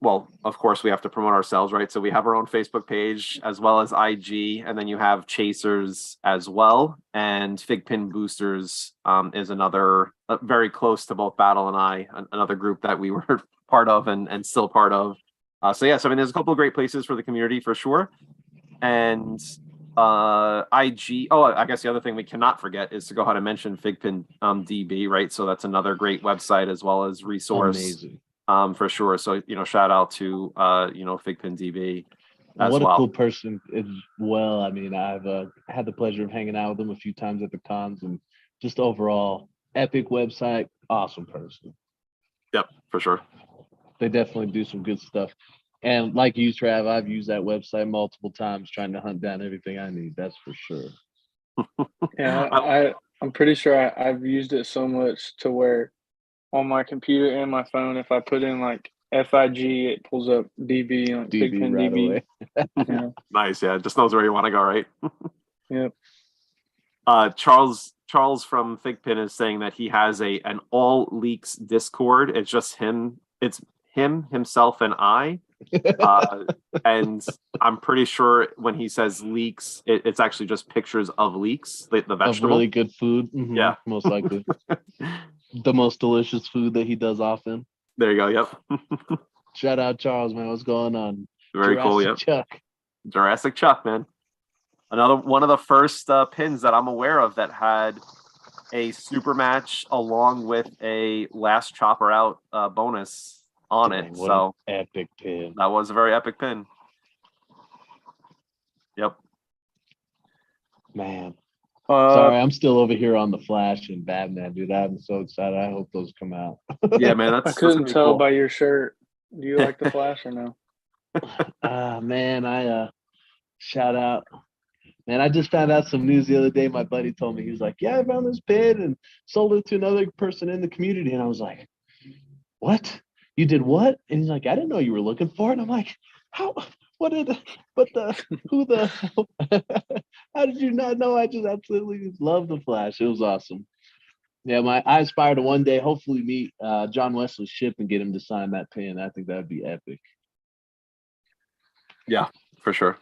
[SPEAKER 2] well, of course, we have to promote ourselves, right? So we have our own Facebook page as well as IG, and then you have Chasers as well. And FiGPiN Boosters is another very close to both Battle and I, another group that we were part of and still part of. So yes, I mean, there's a couple of great places for the community for sure. And IG. Oh, I guess the other thing we cannot forget is to go ahead and mention FiGPiN DB, right? So that's another great website as well as resource.
[SPEAKER 3] Amazing.
[SPEAKER 2] For sure. So, shout out to, FiGPiN DB as
[SPEAKER 3] What a
[SPEAKER 2] well.
[SPEAKER 3] cool person as well. I mean, I've had the pleasure of hanging out with him a few times at the cons, and just overall epic website, awesome person.
[SPEAKER 2] Yep, for sure.
[SPEAKER 3] They definitely do some good stuff. And like you, Trav, I've used that website multiple times trying to hunt down everything I need. That's for sure.
[SPEAKER 1] Yeah, I'm pretty sure I've used it so much to where on my computer and my phone, if I put in like FIG, it pulls up DB, like
[SPEAKER 3] DB
[SPEAKER 1] FiGPiN
[SPEAKER 3] right
[SPEAKER 1] DB.
[SPEAKER 3] away.
[SPEAKER 1] Yeah.
[SPEAKER 2] Nice. Yeah. Just knows where you want to go, right?
[SPEAKER 1] Yep.
[SPEAKER 2] Charles from FiGPiN is saying that he has an all leaks Discord. It's just him. It's him, himself, and I. And I'm pretty sure when he says leeks, it's actually just pictures of leeks, the
[SPEAKER 3] Of
[SPEAKER 2] vegetable.
[SPEAKER 3] really good food. Mhm,
[SPEAKER 2] Yeah.
[SPEAKER 3] most likely. The most delicious food that he does often.
[SPEAKER 2] There you go. Yep.
[SPEAKER 3] Shout out Charles, man. What's going on?
[SPEAKER 2] Very cool.
[SPEAKER 3] Jurassic
[SPEAKER 2] Yep.
[SPEAKER 3] Chuck.
[SPEAKER 2] Jurassic Chuck, man. Another one of the first pins that I'm aware of that had a super match along with a last chopper out bonus on
[SPEAKER 3] Dang,
[SPEAKER 2] it.
[SPEAKER 3] what
[SPEAKER 2] So
[SPEAKER 3] an epic pin.
[SPEAKER 2] that was a very epic pin. Yep.
[SPEAKER 3] Man. Sorry, I'm still over here on the Flash and Batman, dude. I'm so excited. I hope those come out.
[SPEAKER 2] Yeah, man.
[SPEAKER 1] I
[SPEAKER 2] That's
[SPEAKER 1] couldn't
[SPEAKER 2] gonna be
[SPEAKER 1] tell
[SPEAKER 2] cool.
[SPEAKER 1] by your shirt. Do you like the Flash or no?
[SPEAKER 3] Man, I shout out. Man, I just found out some news the other day. My buddy told me, he was like, yeah, I found this pin and sold it to another person in the community. And I was like, what? You did what? And he's like, I didn't know you were looking for it. And I'm like, how? What did? What the? Who the? How did you not know? I just absolutely love the Flash. It was awesome. Yeah, I aspire to one day hopefully meet John Wesley Shipp and get him to sign that pin. I think that'd be epic.
[SPEAKER 2] Yeah, for sure.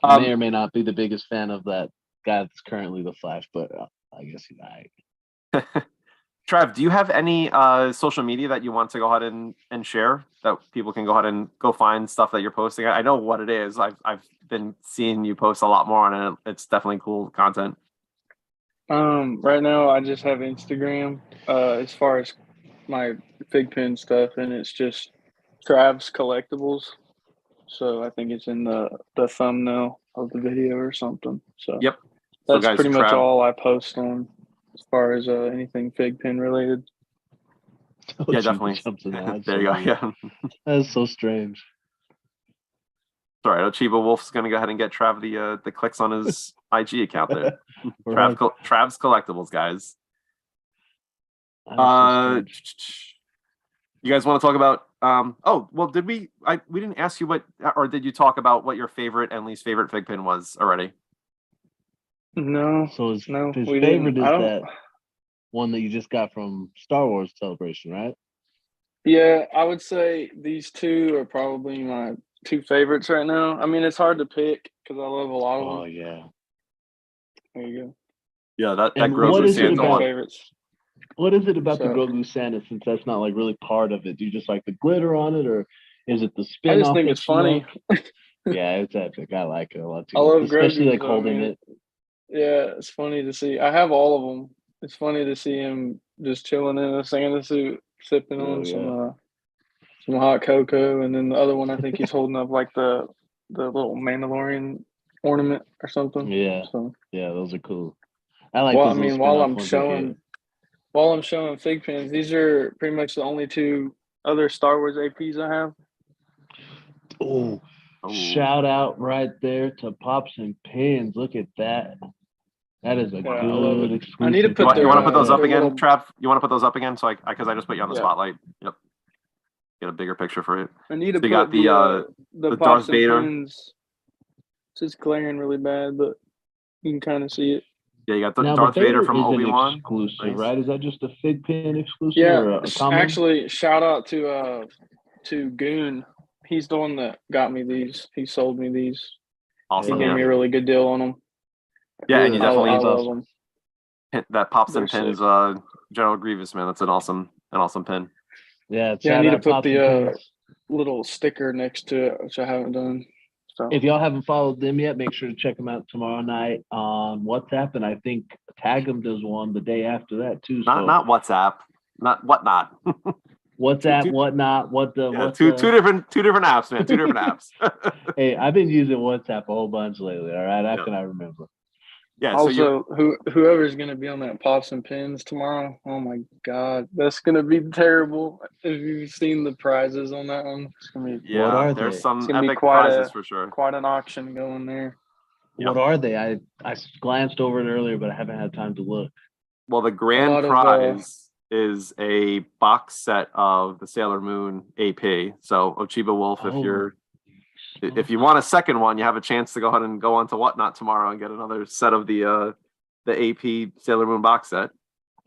[SPEAKER 3] I may or may not be the biggest fan of that guy that's currently the Flash, but I guess he's all right.
[SPEAKER 2] Trav, do you have any social media that you want to go ahead and share that people can go ahead and go find stuff that you're posting? I know what it is. I've been seeing you post a lot more on it. It's definitely cool content.
[SPEAKER 1] Right now I just have Instagram as far as my FiGPiN stuff, and it's just Trav's Collectibles. So I think it's in the thumbnail of the video or something. So
[SPEAKER 2] Yep.
[SPEAKER 1] that's
[SPEAKER 2] guys,
[SPEAKER 1] pretty much
[SPEAKER 2] Trav-
[SPEAKER 1] all I post on as far as anything FiGPiN related.
[SPEAKER 2] Yeah,
[SPEAKER 3] Cheetah
[SPEAKER 2] definitely.
[SPEAKER 3] jumps in there.
[SPEAKER 2] There you go. Yeah.
[SPEAKER 3] That's so strange.
[SPEAKER 2] Sorry, Chiba Wolf's gonna go ahead and get Trav the clicks on his IG account there.
[SPEAKER 3] Right.
[SPEAKER 2] Trav's Collectibles, guys.
[SPEAKER 3] That is so strange.
[SPEAKER 2] You guys want to talk about? Oh, well, did we? We didn't ask you what, or did you talk about what your favorite and least favorite FiGPiN was already?
[SPEAKER 1] No,
[SPEAKER 3] So his
[SPEAKER 1] no,
[SPEAKER 3] favorite
[SPEAKER 1] we
[SPEAKER 3] is
[SPEAKER 1] didn't. I don't.
[SPEAKER 3] that one that you just got from Star Wars Celebration, right?
[SPEAKER 1] Yeah, I would say these two are probably my two favorites right now. I mean, it's hard to pick because I love a lot of
[SPEAKER 3] Oh
[SPEAKER 1] them.
[SPEAKER 3] yeah.
[SPEAKER 1] There you go.
[SPEAKER 2] Yeah, that
[SPEAKER 3] And
[SPEAKER 2] Grogu
[SPEAKER 3] what is it
[SPEAKER 2] Santa
[SPEAKER 3] about-
[SPEAKER 2] one.
[SPEAKER 1] favorites?
[SPEAKER 3] What is it about the
[SPEAKER 1] So-
[SPEAKER 3] Grogu Santa, since that's not like really part of it? Do you just like the glitter on it, or is it the spin?
[SPEAKER 1] I just think it's funny.
[SPEAKER 3] Yeah, it's epic. I like it a lot too.
[SPEAKER 1] I love
[SPEAKER 3] especially
[SPEAKER 1] Grogu,
[SPEAKER 3] like
[SPEAKER 1] so,
[SPEAKER 3] holding
[SPEAKER 1] I mean,
[SPEAKER 3] it.
[SPEAKER 1] Yeah, it's funny to see. I have all of them. It's funny to see him just chilling in a Santa suit, sipping
[SPEAKER 3] Oh,
[SPEAKER 1] on
[SPEAKER 3] yeah.
[SPEAKER 1] some hot cocoa, and then the other one I think he's holding up like the little Mandalorian ornament or something.
[SPEAKER 3] Yeah.
[SPEAKER 1] So,
[SPEAKER 3] Yeah, those are cool. I like
[SPEAKER 1] well, I
[SPEAKER 3] those little
[SPEAKER 1] mean, while
[SPEAKER 3] spin-off
[SPEAKER 1] I'm
[SPEAKER 3] ones they
[SPEAKER 1] showing
[SPEAKER 3] get.
[SPEAKER 1] FiGPiNs, these are pretty much the only two other Star Wars APs I have.
[SPEAKER 3] Oh, shout out right there to Pops and Pins. Look at that. That is a
[SPEAKER 1] Yeah, I love
[SPEAKER 3] good
[SPEAKER 1] it.
[SPEAKER 3] exclusive.
[SPEAKER 1] I need to put
[SPEAKER 2] You want to put those
[SPEAKER 1] their
[SPEAKER 2] up again,
[SPEAKER 1] little-
[SPEAKER 2] Trav? You want to put those up again? So because I just put you on the
[SPEAKER 1] Yeah.
[SPEAKER 2] spotlight. Yep. Get a bigger picture for it.
[SPEAKER 1] I need to
[SPEAKER 2] So you
[SPEAKER 1] put
[SPEAKER 2] got
[SPEAKER 1] the
[SPEAKER 2] the
[SPEAKER 1] Pops
[SPEAKER 2] Darth
[SPEAKER 1] and
[SPEAKER 2] Vader.
[SPEAKER 1] Pins. It's just glaring really bad, but you can kind of see it.
[SPEAKER 2] Yeah, you got the
[SPEAKER 3] Now,
[SPEAKER 2] Darth
[SPEAKER 3] the
[SPEAKER 2] Vader from
[SPEAKER 3] is an
[SPEAKER 2] Obi-Wan.
[SPEAKER 3] exclusive,
[SPEAKER 2] Nice.
[SPEAKER 3] right? Is that just a FiGPiN exclusive or
[SPEAKER 1] Yeah,
[SPEAKER 3] a common?
[SPEAKER 1] actually, shout out to to Goon. He's the one that got me these. He sold me these. He
[SPEAKER 2] Awesome.
[SPEAKER 1] gave
[SPEAKER 2] Yeah.
[SPEAKER 1] me a really good deal on them.
[SPEAKER 2] Yeah, and you definitely
[SPEAKER 1] I love them.
[SPEAKER 2] That Pops and
[SPEAKER 1] They're
[SPEAKER 2] Pins
[SPEAKER 1] sick.
[SPEAKER 2] General Grievous, man. That's an awesome pin.
[SPEAKER 3] Yeah,
[SPEAKER 1] Yeah, I
[SPEAKER 3] shout
[SPEAKER 1] need to
[SPEAKER 3] out
[SPEAKER 1] put
[SPEAKER 3] Pops and
[SPEAKER 1] the
[SPEAKER 3] Pins.
[SPEAKER 1] little sticker next to it, which I haven't done. So
[SPEAKER 3] If y'all haven't followed them yet, make sure to check them out tomorrow night on WhatsApp. And I think Tag 'em does one the day after that too. So
[SPEAKER 2] Not WhatsApp, not whatnot.
[SPEAKER 3] WhatsApp,
[SPEAKER 2] two-
[SPEAKER 3] whatnot,
[SPEAKER 2] two different apps, man. Two different apps.
[SPEAKER 3] Hey, I've been using WhatsApp a whole bunch lately. All right, how
[SPEAKER 2] Yeah.
[SPEAKER 3] can I remember?
[SPEAKER 2] Yeah. So you're
[SPEAKER 1] also, whoever's going to be on that Pops and Pins tomorrow, oh my God, that's going to be terrible. If you've seen the prizes on that one, it's going to be
[SPEAKER 3] What are
[SPEAKER 2] there's
[SPEAKER 3] they?
[SPEAKER 2] some
[SPEAKER 1] it's gonna be
[SPEAKER 2] epic
[SPEAKER 1] quite
[SPEAKER 2] prizes for sure.
[SPEAKER 1] quite an auction going there.
[SPEAKER 3] What are they? I glanced over it earlier, but I haven't had time to look.
[SPEAKER 2] Well, the
[SPEAKER 1] A
[SPEAKER 2] grand
[SPEAKER 1] lot of,
[SPEAKER 2] prize is a box set of the Sailor Moon AP. So Ochiba Wolf, if you want a second one, you have a chance to go ahead and go on to Whatnot tomorrow and get another set of the AP Sailor Moon box set.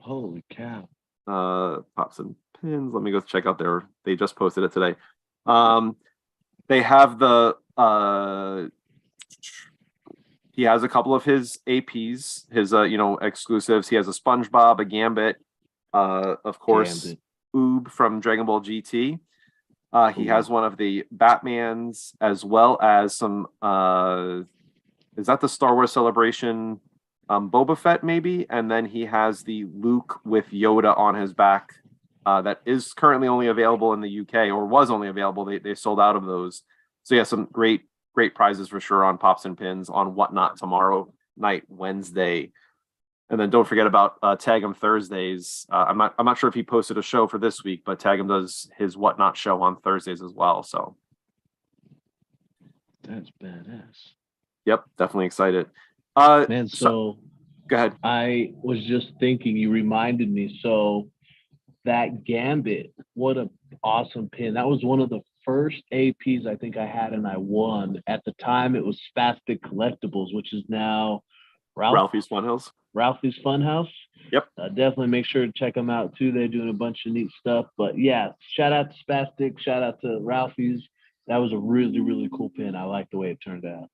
[SPEAKER 3] Holy cow!
[SPEAKER 2] Pops and Pins. Let me go check out they just posted it today. They have he has a couple of his APs, his exclusives. He has a SpongeBob, a Gambit, of course,
[SPEAKER 3] Gambit.
[SPEAKER 2] Oob from Dragon Ball GT. He
[SPEAKER 3] Ooh.
[SPEAKER 2] has one of the Batmans, as well as some is that the Star Wars Celebration Boba Fett maybe? And then he has the Luke with Yoda on his back that is currently only available in the UK, or was only available. They sold out of those. So yeah, some great prizes for sure on Pops and Pins on Whatnot tomorrow night, Wednesday. And then don't forget about Tag 'em Thursdays. I'm not sure if he posted a show for this week, but Tag 'em does his Whatnot show on Thursdays as well. So
[SPEAKER 3] That's badass.
[SPEAKER 2] yep, definitely excited.
[SPEAKER 3] Man, so
[SPEAKER 2] go ahead.
[SPEAKER 3] I was just thinking, you reminded me. So that Gambit, what a awesome pin. That was one of the first APs I think I had, and I won. At the time, it was Spastic Collectibles, which is now
[SPEAKER 2] Ralphie's Funhouse.
[SPEAKER 3] Ralphie's Funhouse.
[SPEAKER 2] Yep.
[SPEAKER 3] Definitely make sure to check them out too. They're doing a bunch of neat stuff. But yeah, shout out to Spastic, shout out to Ralphie's. That was a really, really cool pin. I like the way it turned out.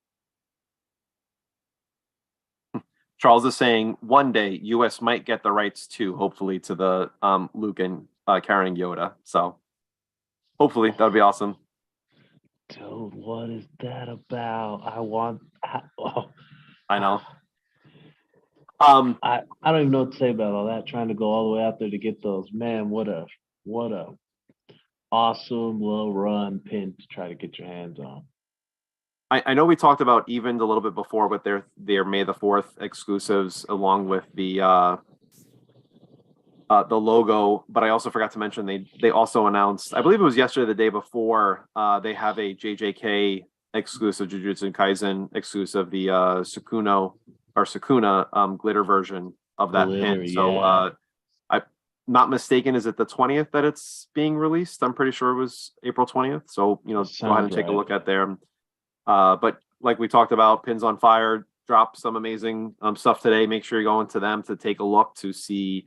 [SPEAKER 2] Charles is saying one day US might get the rights to, hopefully, to the Luke and carrying Yoda. So hopefully that would be awesome.
[SPEAKER 3] Dude, what is that about?
[SPEAKER 2] I know.
[SPEAKER 3] I don't even know what to say about all that. Trying to go all the way out there to get those. Man, what a awesome little run pin to try to get your hands on.
[SPEAKER 2] I know we talked about Evened a little bit before with their May the 4th exclusives, along with the logo, but I also forgot to mention they also announced, I believe it was yesterday, the day before, they have a JJK exclusive, Jujutsu Kaisen exclusive, the Sukuna glitter version of that pin. So I'm not mistaken, is it the 20th that it's being released? I'm pretty sure it was April 20th. So go ahead and take a look at there. But like we talked about, Pins on Fire dropped some amazing stuff today. Make sure you go into them to take a look to see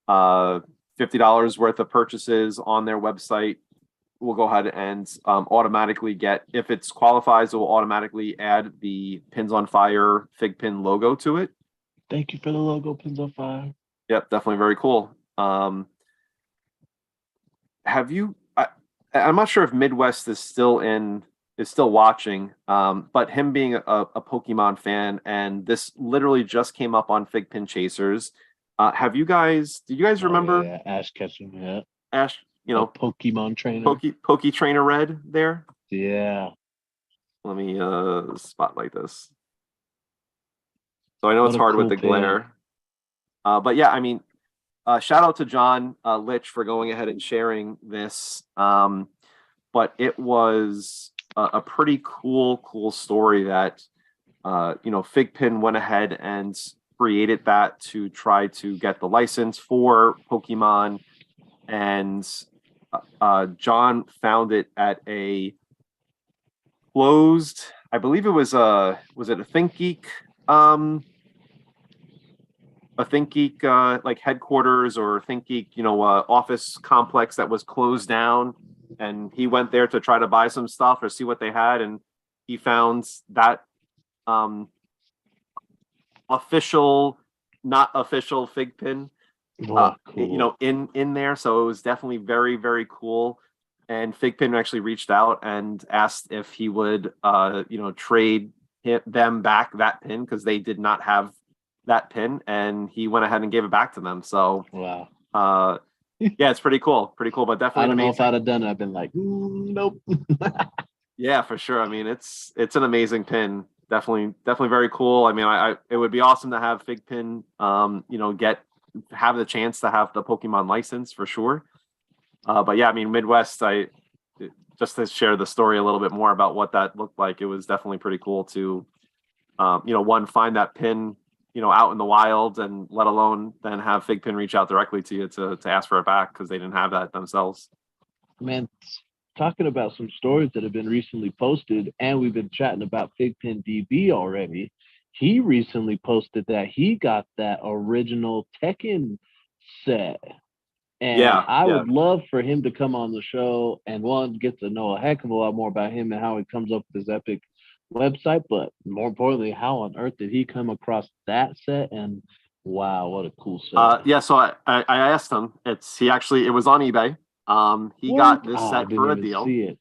[SPEAKER 2] $50 worth of purchases on their website. We'll go ahead and automatically get, if it's qualifies, it will automatically add the Pins on Fire FiGPiN logo to it.
[SPEAKER 3] Thank you for the logo, Pins on Fire.
[SPEAKER 2] Yep, definitely very cool. Have you? I'm not sure if Midwest is still watching, but him being a Pokemon fan, and this literally just came up on FiGPiN Chasers. Did you guys remember?
[SPEAKER 3] Yeah. Ash Ketchum, yeah.
[SPEAKER 2] Ash,
[SPEAKER 3] Pokemon trainer.
[SPEAKER 2] Poke Trainer Red there.
[SPEAKER 3] Yeah.
[SPEAKER 2] Let me spotlight this. So I know it's hard with the glare. But yeah, I mean, shout out to John Litch for going ahead and sharing this. But it was a pretty cool story that FiGPiN went ahead and created that to try to get the license for Pokemon, and John found it at a closed, I believe it was it a ThinkGeek like headquarters, or ThinkGeek office complex that was closed down, and he went there to try to buy some stuff or see what they had, and he found that official, not official FiGPiN,
[SPEAKER 3] Oh, cool.
[SPEAKER 2] you know, in there. So it was definitely very, very cool. And FiGPiN actually reached out and asked if he would, you know, trade them back that pin because they did not have that pin, and he went ahead and gave it back to them. So
[SPEAKER 3] Wow.
[SPEAKER 2] yeah, it's pretty cool, but definitely
[SPEAKER 3] I don't know
[SPEAKER 2] amazing.
[SPEAKER 3] if I'd have done it. I've been like, nope.
[SPEAKER 2] Yeah, for sure. I mean, it's an amazing pin. Definitely very cool. I mean, it would be awesome to have FiGPiN, you know, have the chance to have the Pokemon license for sure. But yeah, I mean, Midwest, just to share the story a little bit more about what that looked like, it was definitely pretty cool to, you know, find that pin, you know, out in the wild, and let alone then have FiGPiN reach out directly to you to ask for it back because they didn't have that themselves.
[SPEAKER 3] Man, talking about some stories that have been recently posted, and we've been chatting about FiGPiN DB already. He recently posted that he got that original Tekken set. And
[SPEAKER 2] Yeah,
[SPEAKER 3] I
[SPEAKER 2] yeah.
[SPEAKER 3] would love for him to come on the show and one, get to know a heck of a lot more about him and how he comes up with his epic website. But more importantly, how on earth did he come across that set? And wow, what a cool set.
[SPEAKER 2] Yeah, so I asked him. It was on eBay. He got this
[SPEAKER 3] I
[SPEAKER 2] set
[SPEAKER 3] didn't
[SPEAKER 2] for a
[SPEAKER 3] even
[SPEAKER 2] deal.
[SPEAKER 3] see it.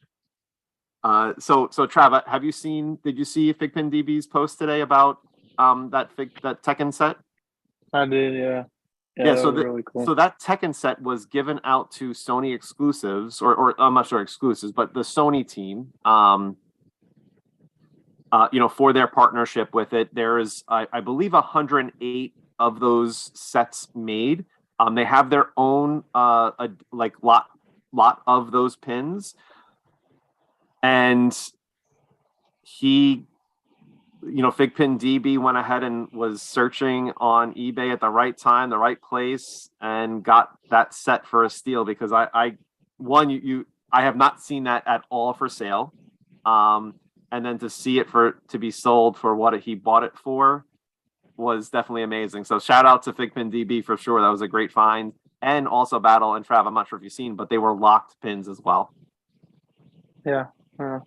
[SPEAKER 2] So Trav, did you see FiGPiN DB's post today about that Tekken set?
[SPEAKER 1] I did, yeah.
[SPEAKER 2] Yeah,
[SPEAKER 1] that
[SPEAKER 2] so
[SPEAKER 1] was really cool.
[SPEAKER 2] So that Tekken set was given out to Sony exclusives, or I'm not sure exclusives, but the Sony team, you know, for their partnership with it. There is, I believe, 108 of those sets made. They have their own like lot of those pins, and he, you know, FiGPiN DB went ahead and was searching on eBay at the right time, the right place, and got that set for a steal because I have not seen that at all for sale. And then to see it to be sold for what he bought it for was definitely amazing. So shout out to FiGPiN DB for sure. That was a great find. And also Battle and Trav, I'm not sure if you've seen, but they were locked pins as well.
[SPEAKER 1] Yeah.
[SPEAKER 3] Dang.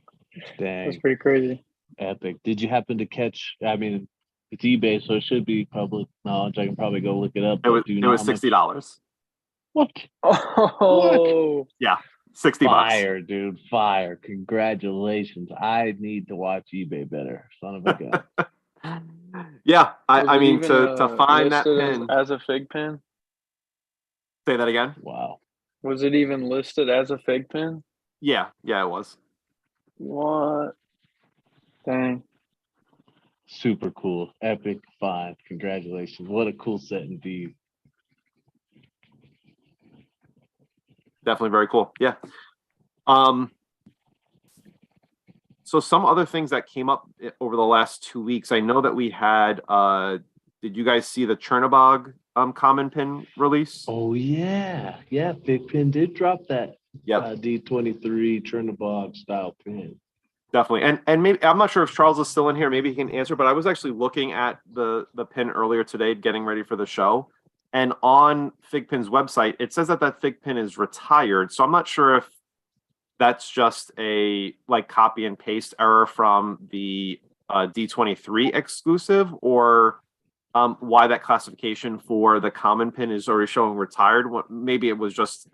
[SPEAKER 1] That's pretty crazy.
[SPEAKER 3] Epic. Did you happen to catch? I mean, it's eBay, so it should be public knowledge. I can probably go look it up.
[SPEAKER 2] It was $60.
[SPEAKER 3] What?
[SPEAKER 1] Oh,
[SPEAKER 2] Yeah, $60.
[SPEAKER 3] Fire, dude. Fire. Congratulations. I need to watch eBay better. Son of a gun.
[SPEAKER 2] Yeah, I
[SPEAKER 1] Was it
[SPEAKER 2] mean,
[SPEAKER 1] even,
[SPEAKER 2] to find that
[SPEAKER 1] listed
[SPEAKER 2] pin.
[SPEAKER 1] as a FiGPiN?
[SPEAKER 2] Say that again.
[SPEAKER 3] Wow.
[SPEAKER 1] Was it even listed as a FiGPiN?
[SPEAKER 2] Yeah, it was.
[SPEAKER 1] What? Dang.
[SPEAKER 3] Super cool. Epic find. Congratulations. What a cool set indeed.
[SPEAKER 2] Definitely very cool. Yeah. So some other things that came up over the last 2 weeks. I know that we had. Did you guys see the Chernobog common pin release?
[SPEAKER 3] Oh yeah, FiGPiN did drop that.
[SPEAKER 2] Yep.
[SPEAKER 3] D23 Chernobog style pin.
[SPEAKER 2] Definitely, and maybe I'm not sure if Charles is still in here. Maybe he can answer. But I was actually looking at the pin earlier today, getting ready for the show, and on FiGPiN's website, it says that FiGPiN is retired. So I'm not sure if that's just a like copy and paste error from the D23 exclusive, or why that classification for the common pin is already showing retired. Maybe it was just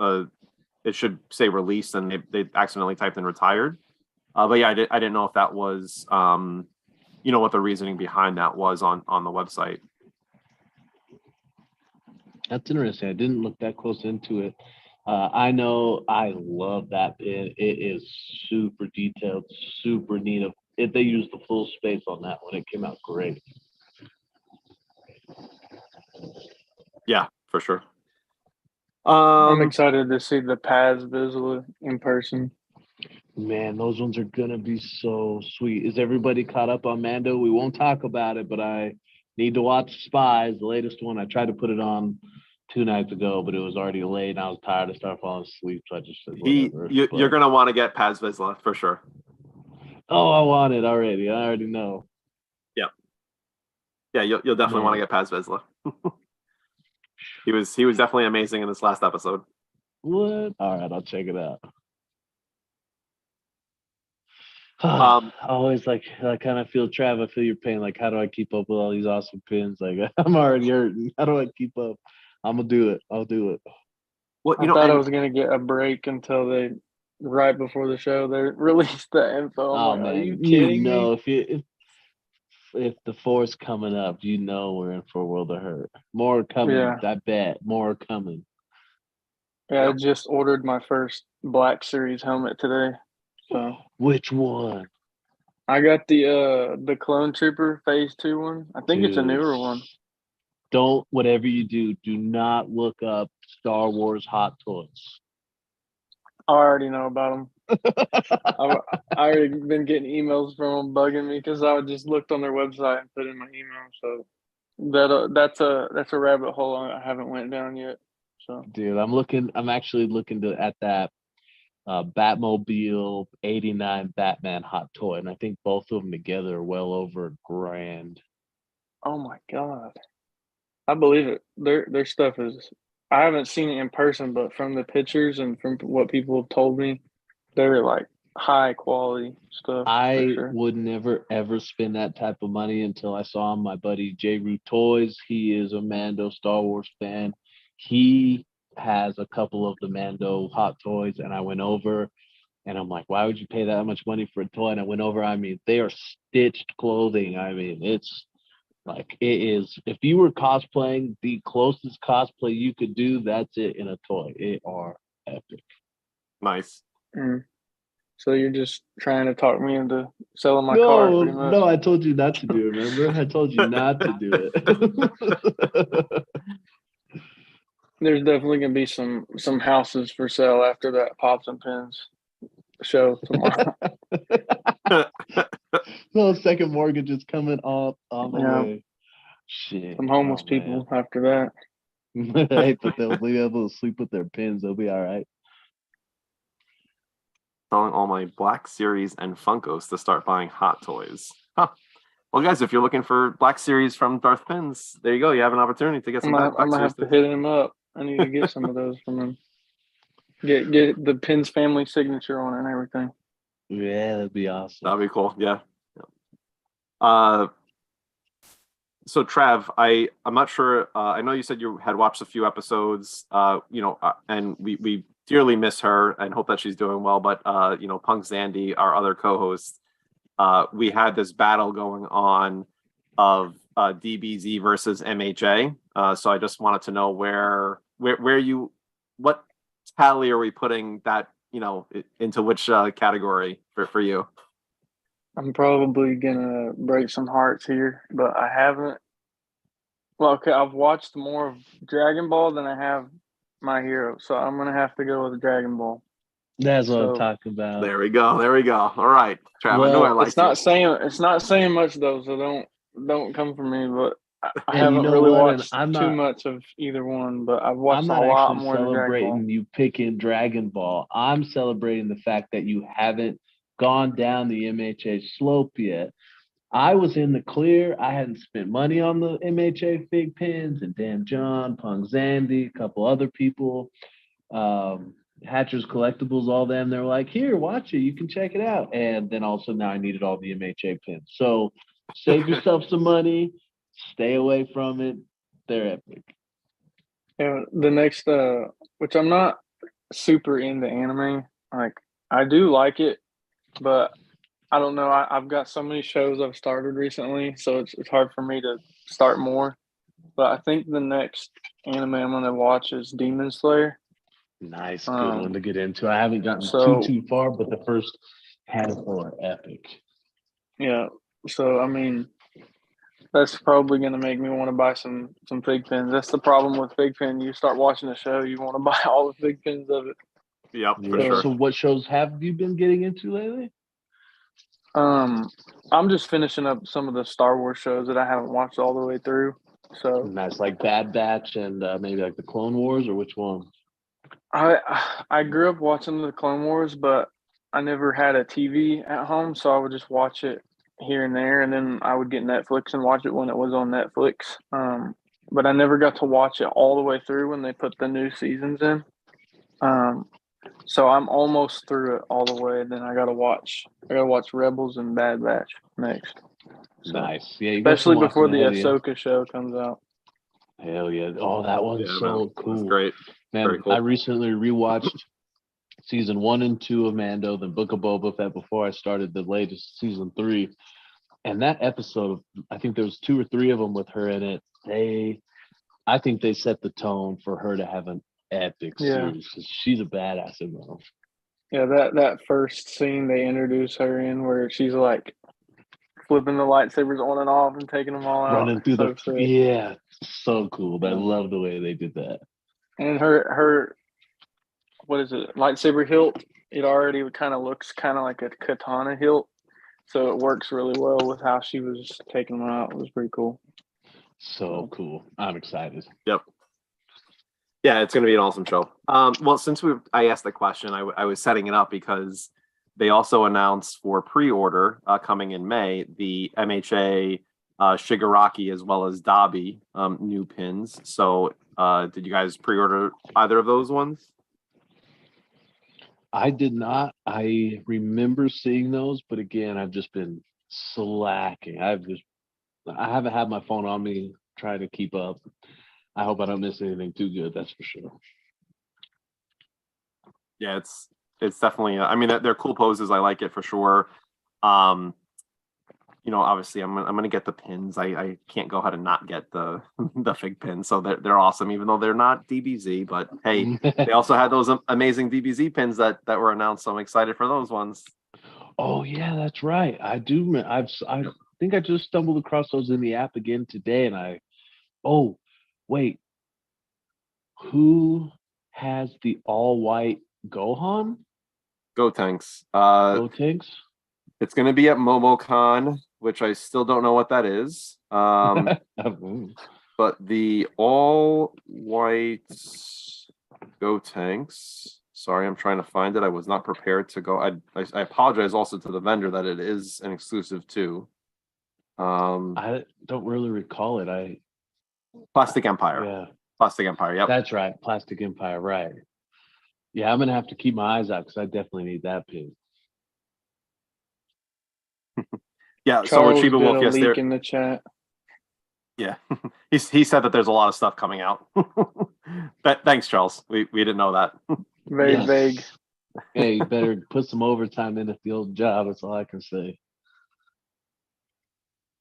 [SPEAKER 2] it should say released and they accidentally typed in retired. But yeah, I didn't know if that was, you know, what the reasoning behind that was on the website.
[SPEAKER 3] That's interesting. I didn't look that close into it. I know I love that pin. It is super detailed, super neat. They used the full space on that one. It came out great.
[SPEAKER 2] Yeah, for sure.
[SPEAKER 1] I'm excited to see the Paz Vizsla in person.
[SPEAKER 3] Man, those ones are gonna be so sweet. Is everybody caught up on Mando? We won't talk about it, but I need to watch Spies, the latest one. I tried to put it on 2 nights ago, but it was already late and I was tired. I started falling asleep, so I just said whatever.
[SPEAKER 2] You're gonna want to get Paz Vizsla for sure.
[SPEAKER 3] Oh, I want it already. I already know.
[SPEAKER 2] Yeah, you'll definitely want to get Paz Vizsla. He was definitely amazing in this last episode.
[SPEAKER 3] What? All right, I'll check it out. I always like, I kind of feel Trav. I feel your pain. Like, how do I keep up with all these awesome pins? Like, I'm already hurting. How do I keep up? I'm gonna do it. I'll do it.
[SPEAKER 2] Well,
[SPEAKER 1] I thought I was gonna get a break until they, right before the show, they released the info. I'm
[SPEAKER 3] Oh
[SPEAKER 1] like, are you
[SPEAKER 3] man,
[SPEAKER 1] kidding me?
[SPEAKER 3] if the four's coming up, we're in for a world of hurt. More coming.
[SPEAKER 1] Yeah,
[SPEAKER 3] I bet more coming.
[SPEAKER 1] yeah. I
[SPEAKER 2] Yep.
[SPEAKER 1] just ordered my first Black Series helmet today, so
[SPEAKER 3] Which one,
[SPEAKER 1] I got the Clone Trooper Phase 2 one. I think it's a
[SPEAKER 3] dude?
[SPEAKER 1] newer one.
[SPEAKER 3] Don't, whatever you do not look up Star Wars hot toys.
[SPEAKER 1] I already know about them. I already been getting emails from them bugging me because I just looked on their website and put in my email. So that's a rabbit hole I haven't went down yet. So
[SPEAKER 3] Dude, I'm actually looking at that Batmobile 89 Batman hot toy, and I think both of them together are well over $1,000.
[SPEAKER 1] oh my god, I believe it. Their stuff is. I haven't seen it in person, but from the pictures and from what people have told me, they're like high quality stuff for
[SPEAKER 3] I
[SPEAKER 1] sure.
[SPEAKER 3] would never ever spend that type of money until I saw my buddy J. Root Toys. He is a Mando Star Wars fan. He has a couple of the Mando hot toys, and I went over and I'm like, why would you pay that much money for a toy? And I went over, I mean, they are stitched clothing. I mean, it's like, it is, if you were cosplaying, the closest cosplay you could do, that's it in a toy. It are epic.
[SPEAKER 2] Nice.
[SPEAKER 1] Mm. So you're just trying to talk me into selling my car,
[SPEAKER 3] No,
[SPEAKER 1] pretty much.
[SPEAKER 3] no, I told you not to do it. Remember? I told you not to do it.
[SPEAKER 1] There's definitely gonna be some houses for sale after that Pops and Pins show tomorrow.
[SPEAKER 3] No, second mortgage is coming up on the
[SPEAKER 1] Yeah,
[SPEAKER 3] way. Shit.
[SPEAKER 1] some homeless
[SPEAKER 3] Oh man.
[SPEAKER 1] people after that.
[SPEAKER 3] Hey, but they'll be able to sleep with their pins. They'll be all right.
[SPEAKER 2] Selling all my Black Series and Funkos to start buying hot toys. Huh. Well, guys, if you're looking for Black Series from Darth Pins, there you go. You have an opportunity to get some
[SPEAKER 1] I'm
[SPEAKER 2] Black
[SPEAKER 1] gonna
[SPEAKER 2] Series.
[SPEAKER 1] have to hit him up. I need to get some of those from him. Get the Pins family signature on it and everything.
[SPEAKER 3] Yeah, that'd be awesome.
[SPEAKER 2] That'd be cool. Yeah. So Trav, I'm not sure. I know you said you had watched a few episodes. And we dearly miss her and hope that she's doing well. But Punk Zandy, our other co-host, we had this battle going on of DBZ versus MHA. So I just wanted to know what tally are we putting that into which category for you?
[SPEAKER 1] I'm probably gonna break some hearts here, but I haven't. Well, okay, I've watched more of Dragon Ball than I have My Hero, so I'm gonna have to go with Dragon Ball.
[SPEAKER 3] That's what I'm
[SPEAKER 1] So
[SPEAKER 3] talking about.
[SPEAKER 2] There we go. There we go. All right, Trav. I knew I
[SPEAKER 3] Well,
[SPEAKER 2] liked
[SPEAKER 1] it's not saying much though, so don't come for me. But I
[SPEAKER 3] and you
[SPEAKER 1] haven't
[SPEAKER 3] know
[SPEAKER 1] really
[SPEAKER 3] what? And
[SPEAKER 1] watched too much of either one, but I've
[SPEAKER 3] I'm
[SPEAKER 1] watched a
[SPEAKER 3] not
[SPEAKER 1] lot
[SPEAKER 3] actually
[SPEAKER 1] more than Dragon Ball.
[SPEAKER 3] celebrating you picking Dragon Ball. I'm celebrating the fact that you haven't gone down the MHA slope yet. I was in the clear. I hadn't spent money on the MHA Fig Pins, and Dan John, Punk Zandy, a couple other people, Hatcher's Collectibles, all them. They were like, here, watch it. You can check it out. And then also now I needed all the MHA pins. So save yourself some money. Stay away from it. They're epic.
[SPEAKER 1] And the next, which I'm not super into anime. Like I do like it, but I don't know. I've got so many shows I've started recently, so it's hard for me to start more. But I think the next anime I'm gonna watch is Demon Slayer.
[SPEAKER 3] Nice, good one to get into. I haven't gotten
[SPEAKER 1] So
[SPEAKER 3] too far, but the first handful are epic.
[SPEAKER 1] yeah, so I mean that's probably gonna make me want to buy some fig pins. That's the problem with fig pin. You start watching the show, you want to buy all the fig pins of it.
[SPEAKER 2] Yep, for
[SPEAKER 3] Yeah.
[SPEAKER 2] sure.
[SPEAKER 3] So what shows have you been getting into lately?
[SPEAKER 1] I'm just finishing up some of the Star Wars shows that I haven't watched all the way through. So
[SPEAKER 3] Nice, like Bad Batch and maybe like the Clone Wars, or which one?
[SPEAKER 1] I grew up watching the Clone Wars, but I never had a TV at home, so I would just watch it here and there, and then I would get Netflix and watch it when it was on Netflix. But I never got to watch it all the way through when they put the new seasons in. Um, So I'm almost through it all the way. Then I gotta watch Rebels and Bad Batch next. So,
[SPEAKER 3] Nice. Yeah, you got
[SPEAKER 1] especially
[SPEAKER 3] some
[SPEAKER 1] before
[SPEAKER 3] watching
[SPEAKER 1] the
[SPEAKER 3] ahead of you.
[SPEAKER 1] Ahsoka show comes out.
[SPEAKER 3] Hell yeah. Oh, that one's
[SPEAKER 2] Yeah,
[SPEAKER 3] so
[SPEAKER 2] man.
[SPEAKER 3] cool.
[SPEAKER 2] That's great.
[SPEAKER 3] Man,
[SPEAKER 2] Very cool.
[SPEAKER 3] I recently rewatched season 1 and 2 of Mando, then Book of Boba Fett before I started the latest season 3. And that episode, I think there was 2 or 3 of them with her in it. I think they set the tone for her to have an epic series because she's a badass in those.
[SPEAKER 1] Yeah, that first scene they introduce her in where she's like flipping the lightsabers on and off and taking them all out.
[SPEAKER 3] Running through
[SPEAKER 1] So
[SPEAKER 3] the
[SPEAKER 1] sick.
[SPEAKER 3] yeah, so cool. I
[SPEAKER 1] Yeah.
[SPEAKER 3] love the way they did that.
[SPEAKER 1] And her what is it, lightsaber hilt, it already kind of looks kind of like a katana hilt. So it works really well with how she was taking them out. It was pretty cool.
[SPEAKER 3] So cool. I'm excited.
[SPEAKER 2] Yep. Yeah, it's going to be an awesome show. Well, since I asked the question, I was setting it up because they also announced for pre-order coming in May the MHA Shigaraki as well as Dabi new pins. So did you guys pre-order either of those ones?
[SPEAKER 3] I did not. I remember seeing those, but again, I've just been slacking. I haven't had my phone on me trying to keep up. I hope I don't miss anything too good. That's for sure.
[SPEAKER 2] Yeah, it's definitely. I mean, they're cool poses. I like it for sure. Obviously, I'm gonna get the pins. I can't go ahead and not get the the fig pins. So they're awesome, even though they're not DBZ. But hey, they also had those amazing DBZ pins that were announced. So I'm excited for those ones.
[SPEAKER 3] Oh yeah, that's right. I do. I think I just stumbled across those in the app again today, and oh, wait, who has the all white Gohan?
[SPEAKER 2] Gotenks.
[SPEAKER 3] Gotenks?
[SPEAKER 2] It's going to be at MomoCon, which I still don't know what that is. But the all white Gotenks. Sorry, I'm trying to find it. I was not prepared to go. I apologize also to the vendor that it is an exclusive too.
[SPEAKER 3] I don't really recall it.
[SPEAKER 2] Plastic Empire.
[SPEAKER 3] Yeah.
[SPEAKER 2] Plastic Empire. Yep.
[SPEAKER 3] That's right. Plastic Empire. Right. Yeah, I'm gonna have to keep my eyes out because I definitely need that pin.
[SPEAKER 2] Yeah.
[SPEAKER 1] Charles
[SPEAKER 2] so Chiba
[SPEAKER 1] did
[SPEAKER 2] Wolf,
[SPEAKER 1] a
[SPEAKER 2] yes,
[SPEAKER 1] leak in the chat.
[SPEAKER 2] Yeah, he said that there's a lot of stuff coming out. Thanks, Charles. We didn't know that.
[SPEAKER 1] Very vague.
[SPEAKER 3] Hey, you better put some overtime in at the old job. That's all I can say.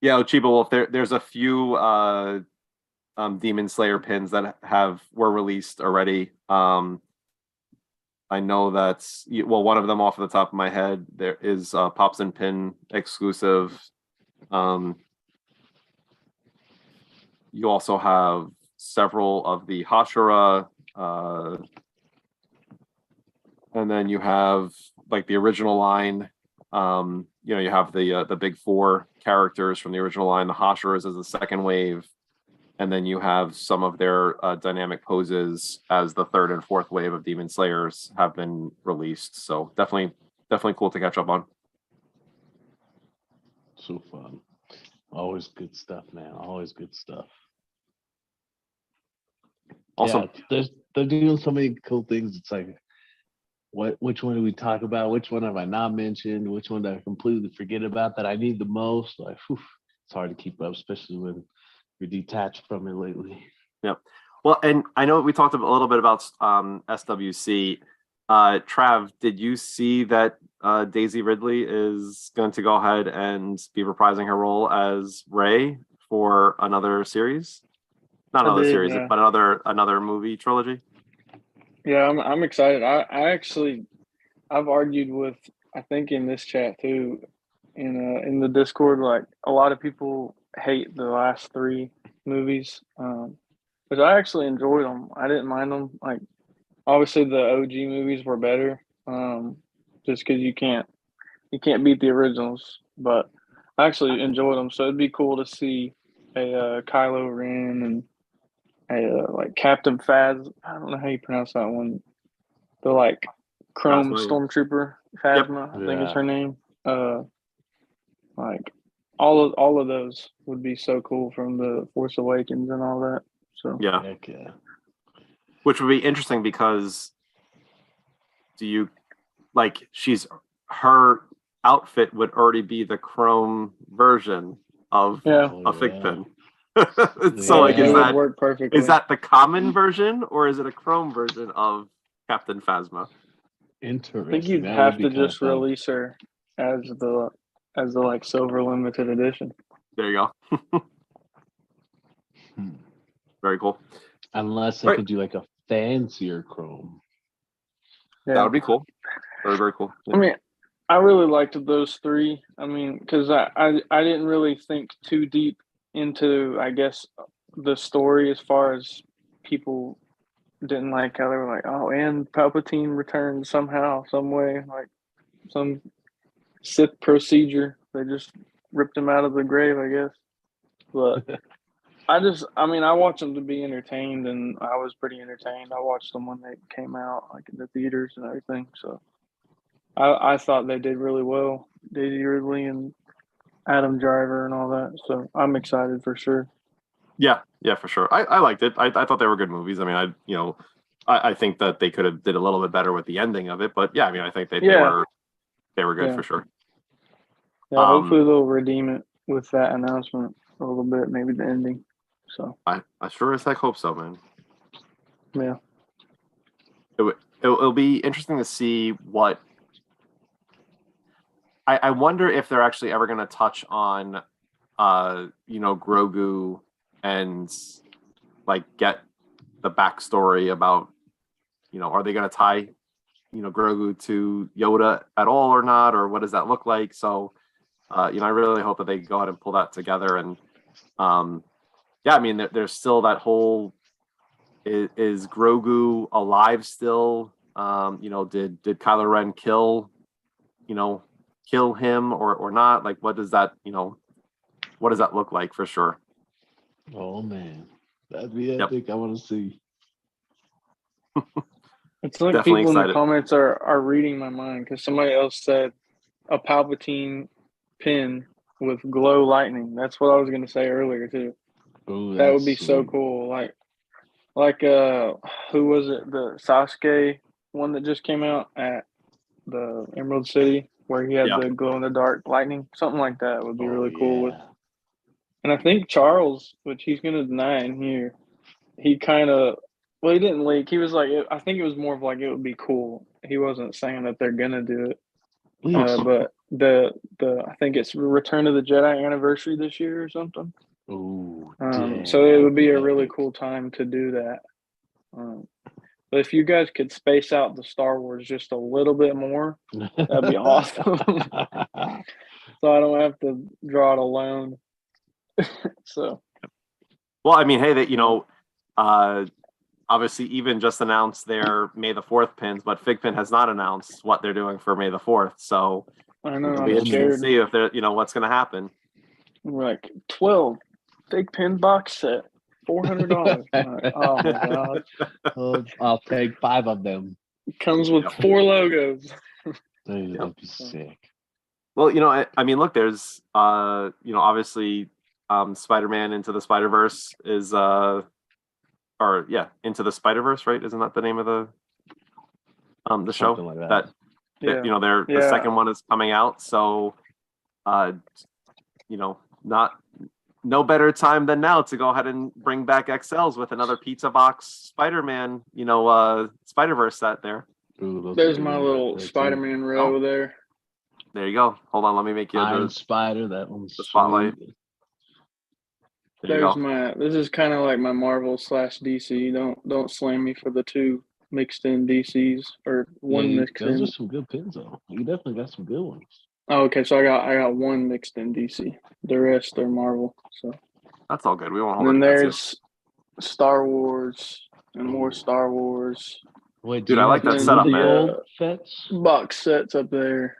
[SPEAKER 2] Yeah, Chiba Wolf. There's a few Demon Slayer pins that were released already. I know that's one of them off the top of my head. There is Pops and Pin exclusive. You also have several of the Hashira, and then you have like the original line. You have the big 4 characters from the original line. The Hashiras as the second wave, and then you have some of their dynamic poses as the 3rd and 4th wave of Demon Slayers have been released. So definitely cool to catch up on.
[SPEAKER 3] So fun. Always good stuff, man. Always good stuff.
[SPEAKER 2] Awesome.
[SPEAKER 3] Yeah, they're doing so many cool things. It's like, which one do we talk about? Which one have I not mentioned? Which one did I completely forget about that I need the most? Like, it's hard to keep up, especially when you're detached from it lately.
[SPEAKER 2] Yep. Well, and I know we talked a little bit about SWC. Trav, did you see that Daisy Ridley is going to go ahead and be reprising her role as Rey for another series? Not another series,
[SPEAKER 1] yeah.
[SPEAKER 2] but another movie trilogy.
[SPEAKER 1] Yeah, I'm excited. I've argued with, I think in this chat too, in the Discord, like a lot of people hate the last 3 movies, but I actually enjoyed them. I didn't mind them. Like obviously the OG movies were better, just because you can't beat the originals. But I actually enjoyed them, so it'd be cool to see a Kylo Ren and like Captain Phas. I don't know how you pronounce that one. The like Chrome
[SPEAKER 2] Phasma.
[SPEAKER 1] Stormtrooper Phasma,
[SPEAKER 2] Yep.
[SPEAKER 1] I think is her name. Like all of those would be so cool from the Force Awakens and all that. So
[SPEAKER 2] Yeah.
[SPEAKER 3] Heck yeah.
[SPEAKER 2] Which would be interesting because do you like? Her outfit would already be the chrome version of
[SPEAKER 1] Yeah.
[SPEAKER 2] a FiGPiN.
[SPEAKER 3] Yeah.
[SPEAKER 2] So like,
[SPEAKER 1] it
[SPEAKER 3] is
[SPEAKER 1] would
[SPEAKER 3] that
[SPEAKER 1] work perfectly.
[SPEAKER 2] is that the common version or is it a chrome version of Captain Phasma?
[SPEAKER 3] interesting?
[SPEAKER 1] I think you'd
[SPEAKER 3] That
[SPEAKER 1] have
[SPEAKER 3] would be
[SPEAKER 1] to
[SPEAKER 3] kinda
[SPEAKER 1] just
[SPEAKER 3] fun.
[SPEAKER 1] release her as the like silver limited edition.
[SPEAKER 2] There you go.
[SPEAKER 3] Hmm.
[SPEAKER 2] Very cool.
[SPEAKER 3] Unless they
[SPEAKER 2] Right.
[SPEAKER 3] could do like a fancier chrome.
[SPEAKER 2] That
[SPEAKER 1] Yeah.
[SPEAKER 2] would be cool. Very, very cool.
[SPEAKER 1] I mean, I really liked those three. I mean, because I didn't really think too deep into, I guess, the story as far as people didn't like how they were like, oh, and Palpatine returned somehow, some way, like some Sith procedure. They just ripped him out of the grave, I guess. But I mean, I watched them to be entertained, and I was pretty entertained. I watched them when they came out, like in the theaters and everything. So I thought they did really well. Daisy Ridley and Adam Driver and all that. So I'm excited for sure.
[SPEAKER 2] Yeah, for sure. I liked it. I thought they were good movies. I mean, I think that they could have did a little bit better with the ending of it, but yeah, I mean, I think they were good
[SPEAKER 1] Yeah.
[SPEAKER 2] for sure.
[SPEAKER 1] Yeah, hopefully they'll redeem it with that announcement a little bit, maybe the ending. So
[SPEAKER 2] I sure as heck hope so, man.
[SPEAKER 1] yeah.
[SPEAKER 2] It'll be interesting to see what. I wonder if they're actually ever going to touch on, Grogu and like get the backstory about, are they going to tie, Grogu to Yoda at all or not, or what does that look like? So, I really hope that they go ahead and pull that together. And, yeah, I mean, there's still that whole, is Grogu alive still? Did Kylo Ren kill him or not? Like, what does that look like for sure?
[SPEAKER 3] Oh man, that'd be
[SPEAKER 2] Yep.
[SPEAKER 3] epic. I want to see.
[SPEAKER 1] It's like
[SPEAKER 2] Definitely
[SPEAKER 1] people in the
[SPEAKER 2] excited.
[SPEAKER 1] comments are reading my mind because somebody else said a Palpatine pin with glow lightning. That's what I was going to say earlier too.
[SPEAKER 3] Ooh,
[SPEAKER 1] That would
[SPEAKER 3] that's
[SPEAKER 1] be so
[SPEAKER 3] sweet.
[SPEAKER 1] cool. Like who was it? The Sasuke one that just came out at the Emerald City where he had
[SPEAKER 2] Yeah.
[SPEAKER 1] the glow in the dark lightning. Something like that would be
[SPEAKER 3] Oh
[SPEAKER 1] really cool with.
[SPEAKER 3] yeah.
[SPEAKER 1] And I think Charles, which he's going to deny in here, he kind of, well, he didn't leak. He was like, I think it was more of like it would be cool. He wasn't saying that they're gonna do it.
[SPEAKER 3] Please.
[SPEAKER 1] But the I think it's Return of the Jedi anniversary this year or something.
[SPEAKER 3] Ooh,
[SPEAKER 1] So it
[SPEAKER 3] that
[SPEAKER 1] would be a really
[SPEAKER 3] epic.
[SPEAKER 1] cool time to do that. But if you guys could space out the Star Wars just a little bit more, that'd be awesome. So I don't have to draw it alone. So
[SPEAKER 2] Well, I mean, hey, obviously even just announced their May the 4th pins, but FiGPiN has not announced what they're doing for May the 4th. So
[SPEAKER 1] I know
[SPEAKER 2] it'll
[SPEAKER 1] I'm
[SPEAKER 2] be interesting to
[SPEAKER 1] scared.
[SPEAKER 2] see if they're, what's going to happen.
[SPEAKER 1] Like 12 FiGPiN box set, $400. Oh my god!
[SPEAKER 3] I'll take 5 of them.
[SPEAKER 1] Comes with 4 logos.
[SPEAKER 3] Dude, that'd be sick.
[SPEAKER 2] Well, I mean, look, there's, obviously, Spider-Man Into the Spider-Verse is, Into the Spider-Verse, right? Isn't that the name of the show?
[SPEAKER 3] Something like that.
[SPEAKER 2] The second one is coming out. So, no better time than now to go ahead and bring back XLs with another pizza box Spider-Man, Spider-Verse set there.
[SPEAKER 3] Ooh,
[SPEAKER 1] There's my little Spider-Man row there.
[SPEAKER 2] There you go. Hold on, let me make you
[SPEAKER 3] Iron
[SPEAKER 2] the
[SPEAKER 3] Spider. That one's
[SPEAKER 2] the spotlight.
[SPEAKER 3] sweet.
[SPEAKER 1] There's this is kind of like my Marvel / DC. Don't slam me for the 2 mixed in DCs or one mixed in.
[SPEAKER 3] Those are some good pins though. You definitely got some good ones.
[SPEAKER 1] Oh, okay, so I got 1 mixed in DC. The rest are Marvel. So
[SPEAKER 2] that's all good. We won't hold
[SPEAKER 1] and
[SPEAKER 2] it
[SPEAKER 1] then
[SPEAKER 2] against
[SPEAKER 1] there's Star Wars and more Star Wars.
[SPEAKER 3] Wait,
[SPEAKER 2] dude, I like that setup, man.
[SPEAKER 3] Gold sets?
[SPEAKER 1] Box sets up there.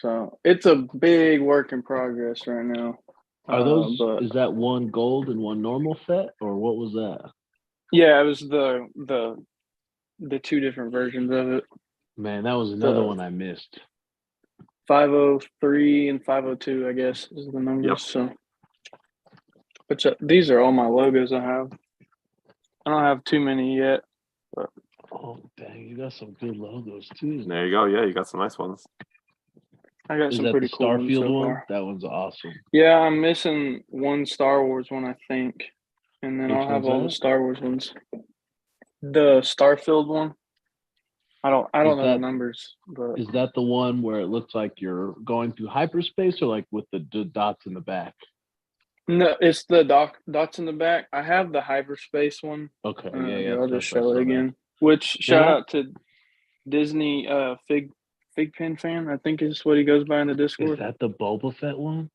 [SPEAKER 1] So it's a big work in progress right now.
[SPEAKER 3] Are those? Is that 1 gold and 1 normal set, or what was that?
[SPEAKER 1] Yeah, it was the 2 different versions of it.
[SPEAKER 3] Man, that was another one I missed.
[SPEAKER 1] 503 and 502, I guess, is the numbers.
[SPEAKER 2] Yep.
[SPEAKER 1] So, but these are all my logos I have. I don't have too many yet, but
[SPEAKER 3] Oh dang, you got some good logos too.
[SPEAKER 2] There you go. Yeah, you got some nice ones.
[SPEAKER 1] I got
[SPEAKER 3] Is
[SPEAKER 1] some
[SPEAKER 3] that the
[SPEAKER 1] pretty cool ones
[SPEAKER 3] Starfield
[SPEAKER 1] so
[SPEAKER 3] one?
[SPEAKER 1] far.
[SPEAKER 3] That one's awesome.
[SPEAKER 1] Yeah, I'm missing one Star Wars one, I think, and then
[SPEAKER 3] Which
[SPEAKER 1] I'll have
[SPEAKER 3] one's
[SPEAKER 1] all the
[SPEAKER 3] that?
[SPEAKER 1] Star Wars ones. The Starfield one. I don't
[SPEAKER 3] Is
[SPEAKER 1] know the
[SPEAKER 3] that
[SPEAKER 1] numbers, but
[SPEAKER 3] is that the one where it looks like you're going through hyperspace, or like with the dots in the back?
[SPEAKER 1] no, it's the dots in the back. I have the hyperspace one.
[SPEAKER 3] Okay,
[SPEAKER 1] Here, I'll just
[SPEAKER 3] I
[SPEAKER 1] show it
[SPEAKER 3] saw that.
[SPEAKER 1] again. Which
[SPEAKER 3] Man,
[SPEAKER 1] shout out to Disney FiGPiN fan, I think is what he goes by in the
[SPEAKER 3] Is
[SPEAKER 1] Discord.
[SPEAKER 3] that the Boba Fett one?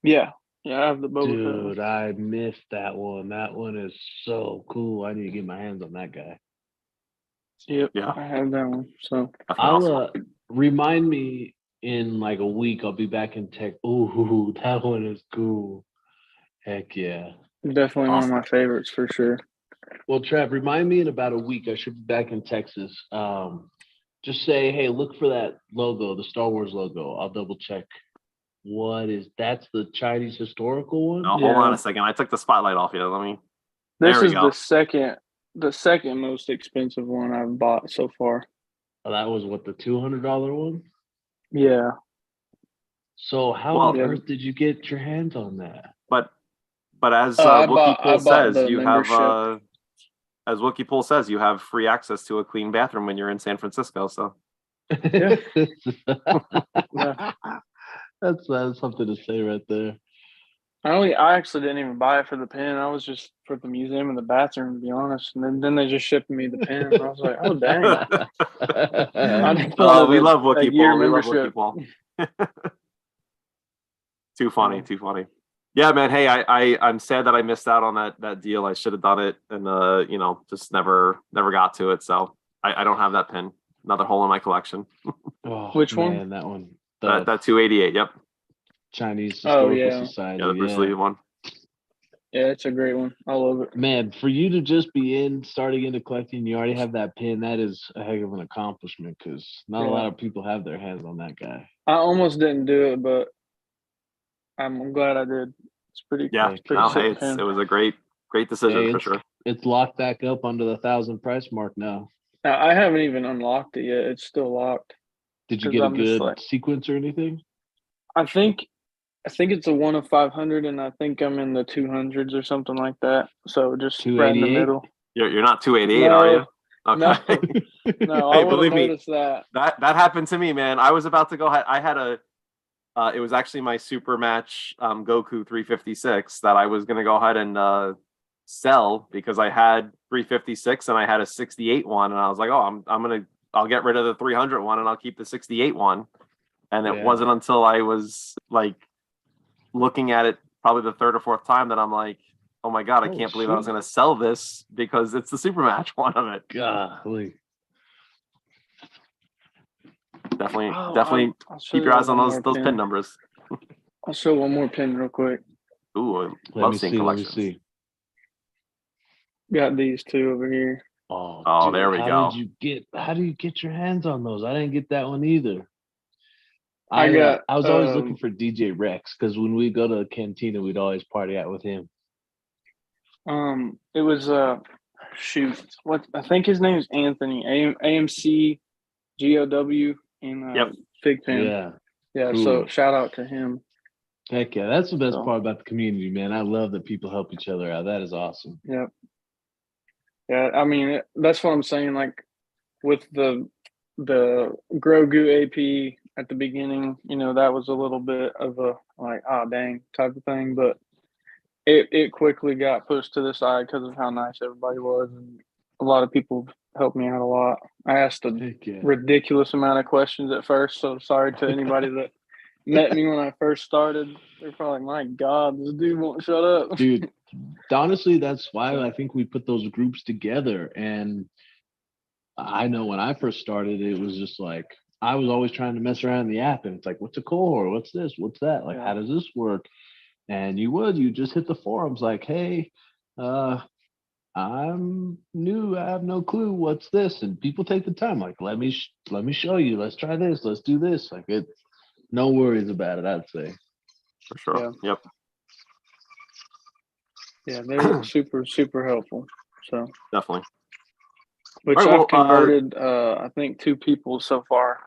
[SPEAKER 1] Yeah. Yeah, I have the Boba Fett one.
[SPEAKER 3] Dude, I missed that one. That one is so cool. I need to get my hands on that guy.
[SPEAKER 1] Yep,
[SPEAKER 2] Yeah.
[SPEAKER 1] I have that one. So
[SPEAKER 2] Definitely
[SPEAKER 3] I'll
[SPEAKER 2] awesome.
[SPEAKER 3] remind me in like a week. I'll be back in tech. Ooh, that one is cool. Heck yeah.
[SPEAKER 1] definitely one of my favorites for sure.
[SPEAKER 3] Well, Trav, remind me in about a week. I should be back in Texas. Just say, hey, look for that logo, the Star Wars logo. I'll double check. That's the Chinese historical one?
[SPEAKER 2] No, hold on
[SPEAKER 1] Yeah.
[SPEAKER 2] a second. I took the spotlight off you. Let me.
[SPEAKER 1] This
[SPEAKER 2] There we
[SPEAKER 1] is
[SPEAKER 2] go.
[SPEAKER 1] the second most expensive one I've bought so far.
[SPEAKER 3] Oh, that was what, the $200 one?
[SPEAKER 1] Yeah.
[SPEAKER 3] So how
[SPEAKER 2] Well,
[SPEAKER 3] on
[SPEAKER 1] Yeah.
[SPEAKER 3] earth did you get your hands on that?
[SPEAKER 2] But as
[SPEAKER 1] I
[SPEAKER 2] Wookie
[SPEAKER 1] bought
[SPEAKER 2] Pool says,
[SPEAKER 1] the
[SPEAKER 2] you have
[SPEAKER 1] membership.
[SPEAKER 2] as Wookie Pool says, you have free access to a clean bathroom when you're in San Francisco. So
[SPEAKER 1] Yeah.
[SPEAKER 3] That's something to say right there.
[SPEAKER 1] I actually didn't even buy it for the pen. I was just for the museum and the bathroom, to be honest. And then they just shipped me the pen. I was like, oh dang. I just wanted
[SPEAKER 2] we love
[SPEAKER 1] a
[SPEAKER 2] Wookie
[SPEAKER 1] year
[SPEAKER 2] Pool. We love Wookie
[SPEAKER 1] membership.
[SPEAKER 2] Pool. Too funny. Too funny. Yeah, man. Hey, I'm sad that I missed out on that deal. I should have done it, and just never got to it. So I don't have that pin. Another hole in my collection.
[SPEAKER 3] Oh,
[SPEAKER 1] Which one?
[SPEAKER 3] man, that one.
[SPEAKER 2] That 288. Yep.
[SPEAKER 3] Chinese
[SPEAKER 1] Oh,
[SPEAKER 3] Historical
[SPEAKER 1] yeah.
[SPEAKER 3] Society.
[SPEAKER 2] Yeah, the Bruce Lee one.
[SPEAKER 1] Yeah, it's a great one. I love it.
[SPEAKER 3] Man, for you to just be starting into collecting, you already have that pin. That is a heck of an accomplishment because not a lot of people have their hands on that guy.
[SPEAKER 1] I almost didn't do it, but I'm glad I did. It's pretty.
[SPEAKER 2] Yeah.
[SPEAKER 1] It's pretty
[SPEAKER 2] No,
[SPEAKER 1] sick
[SPEAKER 2] hey,
[SPEAKER 1] pen.
[SPEAKER 2] it was a great decision
[SPEAKER 3] Hey,
[SPEAKER 2] for sure.
[SPEAKER 3] It's locked back up under the 1,000 price mark now.
[SPEAKER 1] Now, I haven't even unlocked it yet. It's still locked.
[SPEAKER 3] Did you
[SPEAKER 1] 'Cause
[SPEAKER 3] get a
[SPEAKER 1] I'm just
[SPEAKER 3] good
[SPEAKER 1] like-
[SPEAKER 3] sequence or anything?
[SPEAKER 1] I think it's a 1 of 500, and I think I'm in the 200s or something like that. So just right in the
[SPEAKER 3] 288?
[SPEAKER 1] middle.
[SPEAKER 2] You're not 288,
[SPEAKER 1] No,
[SPEAKER 2] are you?
[SPEAKER 1] No,
[SPEAKER 2] Okay.
[SPEAKER 1] no,
[SPEAKER 2] Hey,
[SPEAKER 1] I would
[SPEAKER 2] believe
[SPEAKER 1] have
[SPEAKER 2] me,
[SPEAKER 1] noticed that.
[SPEAKER 2] that happened to me, man. I was about to go ahead. I had it was actually my super match Goku 356 that I was going to go ahead and sell because I had 356 and I had a 68 one, and I was like, oh, I'll get rid of the 300 one and I'll keep the 68 one. And it wasn't until I was like looking at it probably the third or fourth time that I'm like, oh my god, I can't believe I was going to sell this because it's the super match one of it.
[SPEAKER 3] Golly.
[SPEAKER 2] Definitely
[SPEAKER 1] I'll show
[SPEAKER 2] keep your
[SPEAKER 1] you
[SPEAKER 2] eyes on
[SPEAKER 1] one more
[SPEAKER 2] those pin numbers.
[SPEAKER 1] I'll show one more pin real quick.
[SPEAKER 2] Ooh, I
[SPEAKER 3] Let
[SPEAKER 2] love
[SPEAKER 3] me
[SPEAKER 2] seeing
[SPEAKER 3] see.
[SPEAKER 2] collections.
[SPEAKER 1] Got these two over here.
[SPEAKER 3] Oh, dude,
[SPEAKER 2] there we go.
[SPEAKER 3] How do you get your hands on those? I didn't get that one either.
[SPEAKER 1] I
[SPEAKER 3] was always looking for DJ Rex because when we go to the cantina, we'd always party out with him.
[SPEAKER 1] It was shoot. What I think his name is Anthony. AMC GOW in
[SPEAKER 2] Yep.
[SPEAKER 1] FiGPiN. Yeah.
[SPEAKER 3] Cool.
[SPEAKER 1] So shout out to him.
[SPEAKER 3] Heck yeah, that's the best
[SPEAKER 1] So-
[SPEAKER 3] part about the community, man. I love that people help each other out. That is awesome.
[SPEAKER 1] Yep. Yeah, I mean that's what I'm saying. Like with the Grogu AP at the beginning, that was a little bit of a like, dang type of thing, but it quickly got pushed to the side because of how nice everybody was, and a lot of people helped me out a lot. I asked a
[SPEAKER 3] Heck yeah.
[SPEAKER 1] ridiculous amount of questions at first, so sorry to anybody that met me when I first started. They're probably like, my God, this dude won't shut up.
[SPEAKER 3] Dude, honestly, that's why I think we put those groups together. And I know when I first started, it was just like I was always trying to mess around in the app, and it's like, what's a cohort? What's this? What's that? Like, how does this work? And you just hit the forums like, hey, I'm new. I have no clue. What's this? And people take the time. Like, let me show you. Let's try this. Let's do this. Like, it's no worries about it, I'd say.
[SPEAKER 2] For sure.
[SPEAKER 1] Yeah.
[SPEAKER 2] Yep.
[SPEAKER 1] Yeah, they're super, super helpful. So
[SPEAKER 2] Definitely.
[SPEAKER 1] Which
[SPEAKER 2] All right,
[SPEAKER 1] I've converted, I think 2 people so far.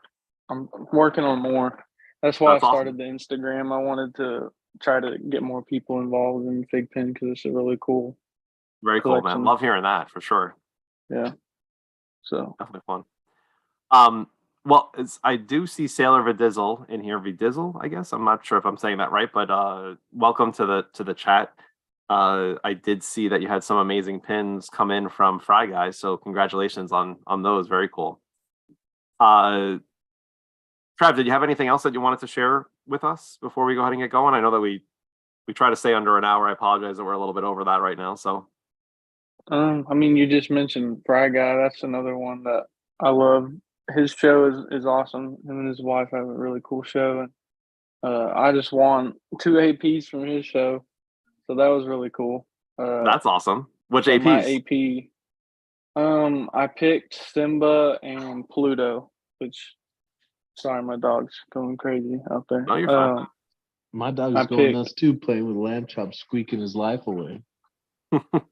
[SPEAKER 1] I'm working on more. That's why I
[SPEAKER 2] That's awesome.
[SPEAKER 1] started the Instagram. I wanted to try to get more people involved in FiGPiN because it's a really cool
[SPEAKER 2] Very cool, man.
[SPEAKER 1] collection.
[SPEAKER 2] Love hearing that for sure.
[SPEAKER 1] Yeah. So
[SPEAKER 2] Definitely fun. Well, I do see Sailor Vidizzle in here. Vidizzle, I guess. I'm not sure if I'm saying that right, but welcome to the chat. I did see that you had some amazing pins come in from Fry Guys, so congratulations on those. Very cool. Trav, did you have anything else that you wanted to share with us before we go ahead and get going? I know that we try to stay under an hour. I apologize that we're a little bit over that right now. So,
[SPEAKER 1] I mean, you just mentioned Fry Guy. That's another one that I love. His show is awesome. Him and his wife have a really cool show, and I just won 2 APs from his show, so that was really cool.
[SPEAKER 2] that's awesome. Which
[SPEAKER 1] so my
[SPEAKER 2] APs?
[SPEAKER 1] AP, I picked Simba and Pluto. Which, sorry, my dog's going crazy out there.
[SPEAKER 2] No, you're fine.
[SPEAKER 3] My dog
[SPEAKER 1] I
[SPEAKER 3] is going
[SPEAKER 1] picked-
[SPEAKER 3] nuts too, playing with lamb chops, squeaking his life away.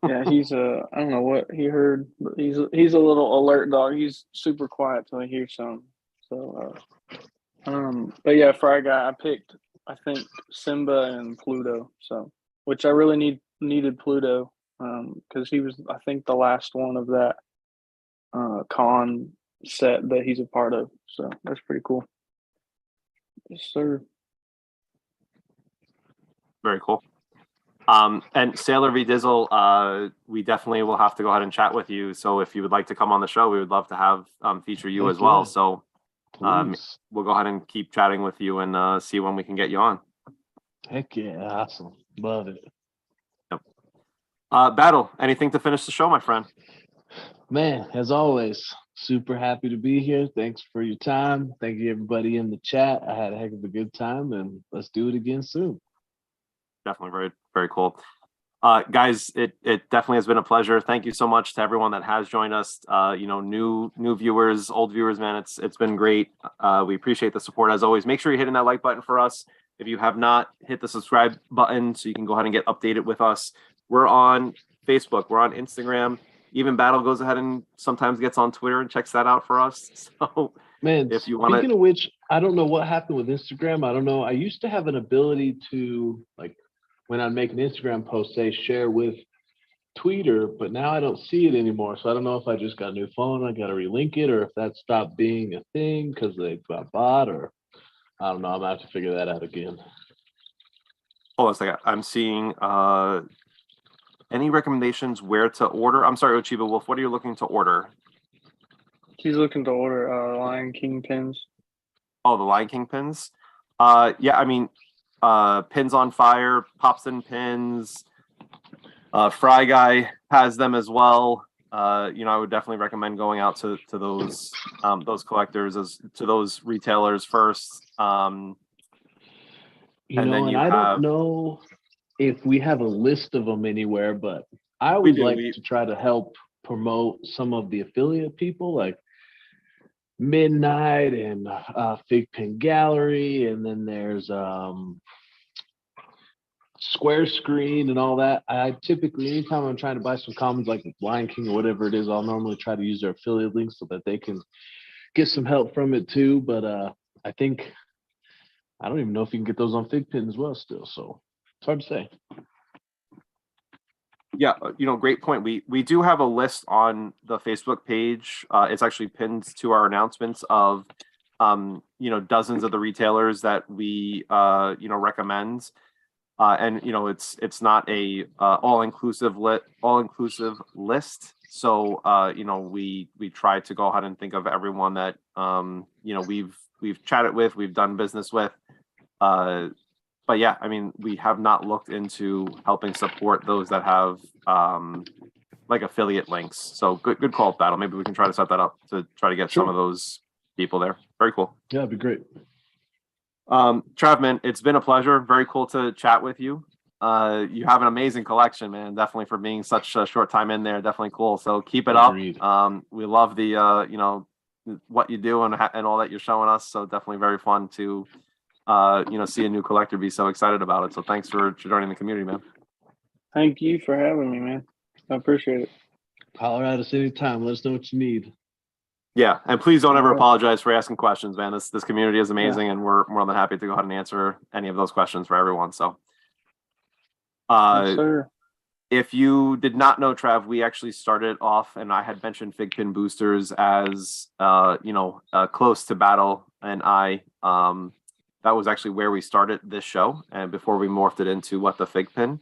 [SPEAKER 1] Yeah, he's I don't know what he heard, but he's a little alert dog. He's super quiet till he hears something. So, but yeah, Fry Guy, I picked, I think, Simba and Pluto. So, which I really needed Pluto, because he was, I think, the last one of that con set that he's a part of. So that's pretty cool. Yes, sir.
[SPEAKER 2] Very cool. And Sailor V Dizzle, we definitely will have to go ahead and chat with you. So if you would like to come on the show, we would love to have feature you
[SPEAKER 3] Heck
[SPEAKER 2] as well.
[SPEAKER 3] yeah.
[SPEAKER 2] So
[SPEAKER 3] Please.
[SPEAKER 2] we'll go ahead and keep chatting with you and see when we can get you on.
[SPEAKER 3] Heck yeah, awesome. Love it.
[SPEAKER 2] Yep. Battle, anything to finish the show, my friend?
[SPEAKER 3] Man, as always, super happy to be here. Thanks for your time. Thank you, everybody in the chat. I had a heck of a good time, and let's do it again soon.
[SPEAKER 2] Definitely very, very cool. Guys, it definitely has been a pleasure. Thank you so much to everyone that has joined us. New viewers, old viewers, man, it's been great. We appreciate the support as always. Make sure you're hitting that like button for us. If you have not, hit the subscribe button so you can go ahead and get updated with us. We're on Facebook, we're on Instagram. Even Battle goes ahead and sometimes gets on Twitter and checks that out for us. So,
[SPEAKER 3] man,
[SPEAKER 2] if you want
[SPEAKER 3] speaking of which, I don't know what happened with Instagram. I don't know. I used to have an ability to, like, when I make an Instagram post, say share with Twitter, but now I don't see it anymore. So I don't know if I just got a new phone, I got to relink it, or if that stopped being a thing because they got bought, or I don't know. I'm gonna have to figure that out again.
[SPEAKER 2] hold on a second. I'm seeing any recommendations where to order? I'm sorry, Ochiba Wolf, what are you looking to order?
[SPEAKER 1] He's looking to order Lion King pins.
[SPEAKER 2] Oh, the Lion King pins? Yeah, I mean, Pins on Fire, Pops and Pins, Fry Guy has them as well. I would definitely recommend going out to those collectors, to those retailers first.
[SPEAKER 3] And I don't know if we have a list of them anywhere, but I would like to try to help promote some of the affiliate people like Midnight and FiGPiN Gallery, and then there's Square Screen and all that. I typically, anytime I'm trying to buy some commons like Lion King or whatever it is, I'll normally try to use their affiliate links so that they can get some help from it too. But I think, I don't even know if you can get those on FiGPiN as well still, so it's hard to say.
[SPEAKER 2] Yeah, great point. We do have a list on the Facebook page. It's actually pinned to our announcements of dozens of the retailers that we recommend. And it's not a all-inclusive list. So we try to go ahead and think of everyone that we've chatted with, we've done business with. But yeah, I mean, we have not looked into helping support those that have like affiliate links. So good call, Battle. Maybe we can try to set that up to try to get some of those people there. Very cool.
[SPEAKER 3] Yeah, that'd be great.
[SPEAKER 2] Trav, man, it's been a pleasure. Very cool to chat with you. You have an amazing collection, man. Definitely for being such a short time in there. Definitely cool. So keep it
[SPEAKER 3] Agreed.
[SPEAKER 2] up. We love the what you do and all that you're showing us. So definitely very fun to see a new collector be so excited about it. So thanks for joining the community, man.
[SPEAKER 1] Thank you for having me, man. I appreciate it.
[SPEAKER 3] Holler at us anytime. Let us know what you need.
[SPEAKER 2] Yeah, and please don't ever
[SPEAKER 1] Alright.
[SPEAKER 2] apologize for asking questions, man. This community is amazing, and we're more than happy to go ahead and answer any of those questions for everyone. So,
[SPEAKER 1] Yes, sir.
[SPEAKER 2] if you did not know, Trav, we actually started off, and I had mentioned FiGPiN boosters as close to Battle and I. That was actually where we started this show, and before we morphed it into What the FiGPiN.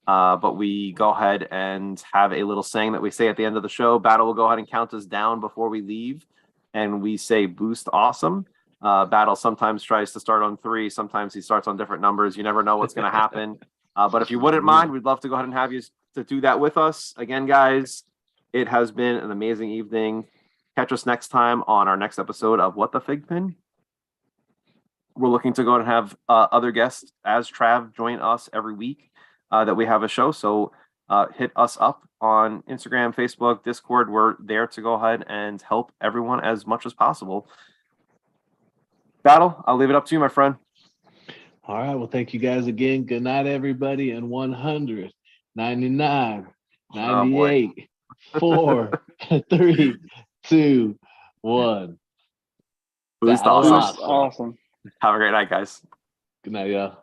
[SPEAKER 2] But we go ahead and have a little saying that we say at the end of the show. Battle will go ahead and count us down before we leave, and we say boost awesome. Battle sometimes tries to start on 3, sometimes he starts on different numbers. You never know what's going to happen. But if you wouldn't mind, we'd love to go ahead and have you to do that with us. Again, guys, it has been an amazing evening. Catch us next time on our next episode of What the FiGPiN. We're looking to go and have other guests as Trav join us every week that we have a show. So hit us up on Instagram, Facebook, Discord. We're there to go ahead and help everyone as much as possible. Battle, I'll leave it up to you, my friend.
[SPEAKER 3] All right. Well, thank you guys again. Good night, everybody. And 100, 99, 98, 4, 3, 2, 1.
[SPEAKER 2] Boost
[SPEAKER 3] Battle
[SPEAKER 2] awesome.
[SPEAKER 1] Boost awesome.
[SPEAKER 2] Have a great night, guys.
[SPEAKER 3] Good night, y'all.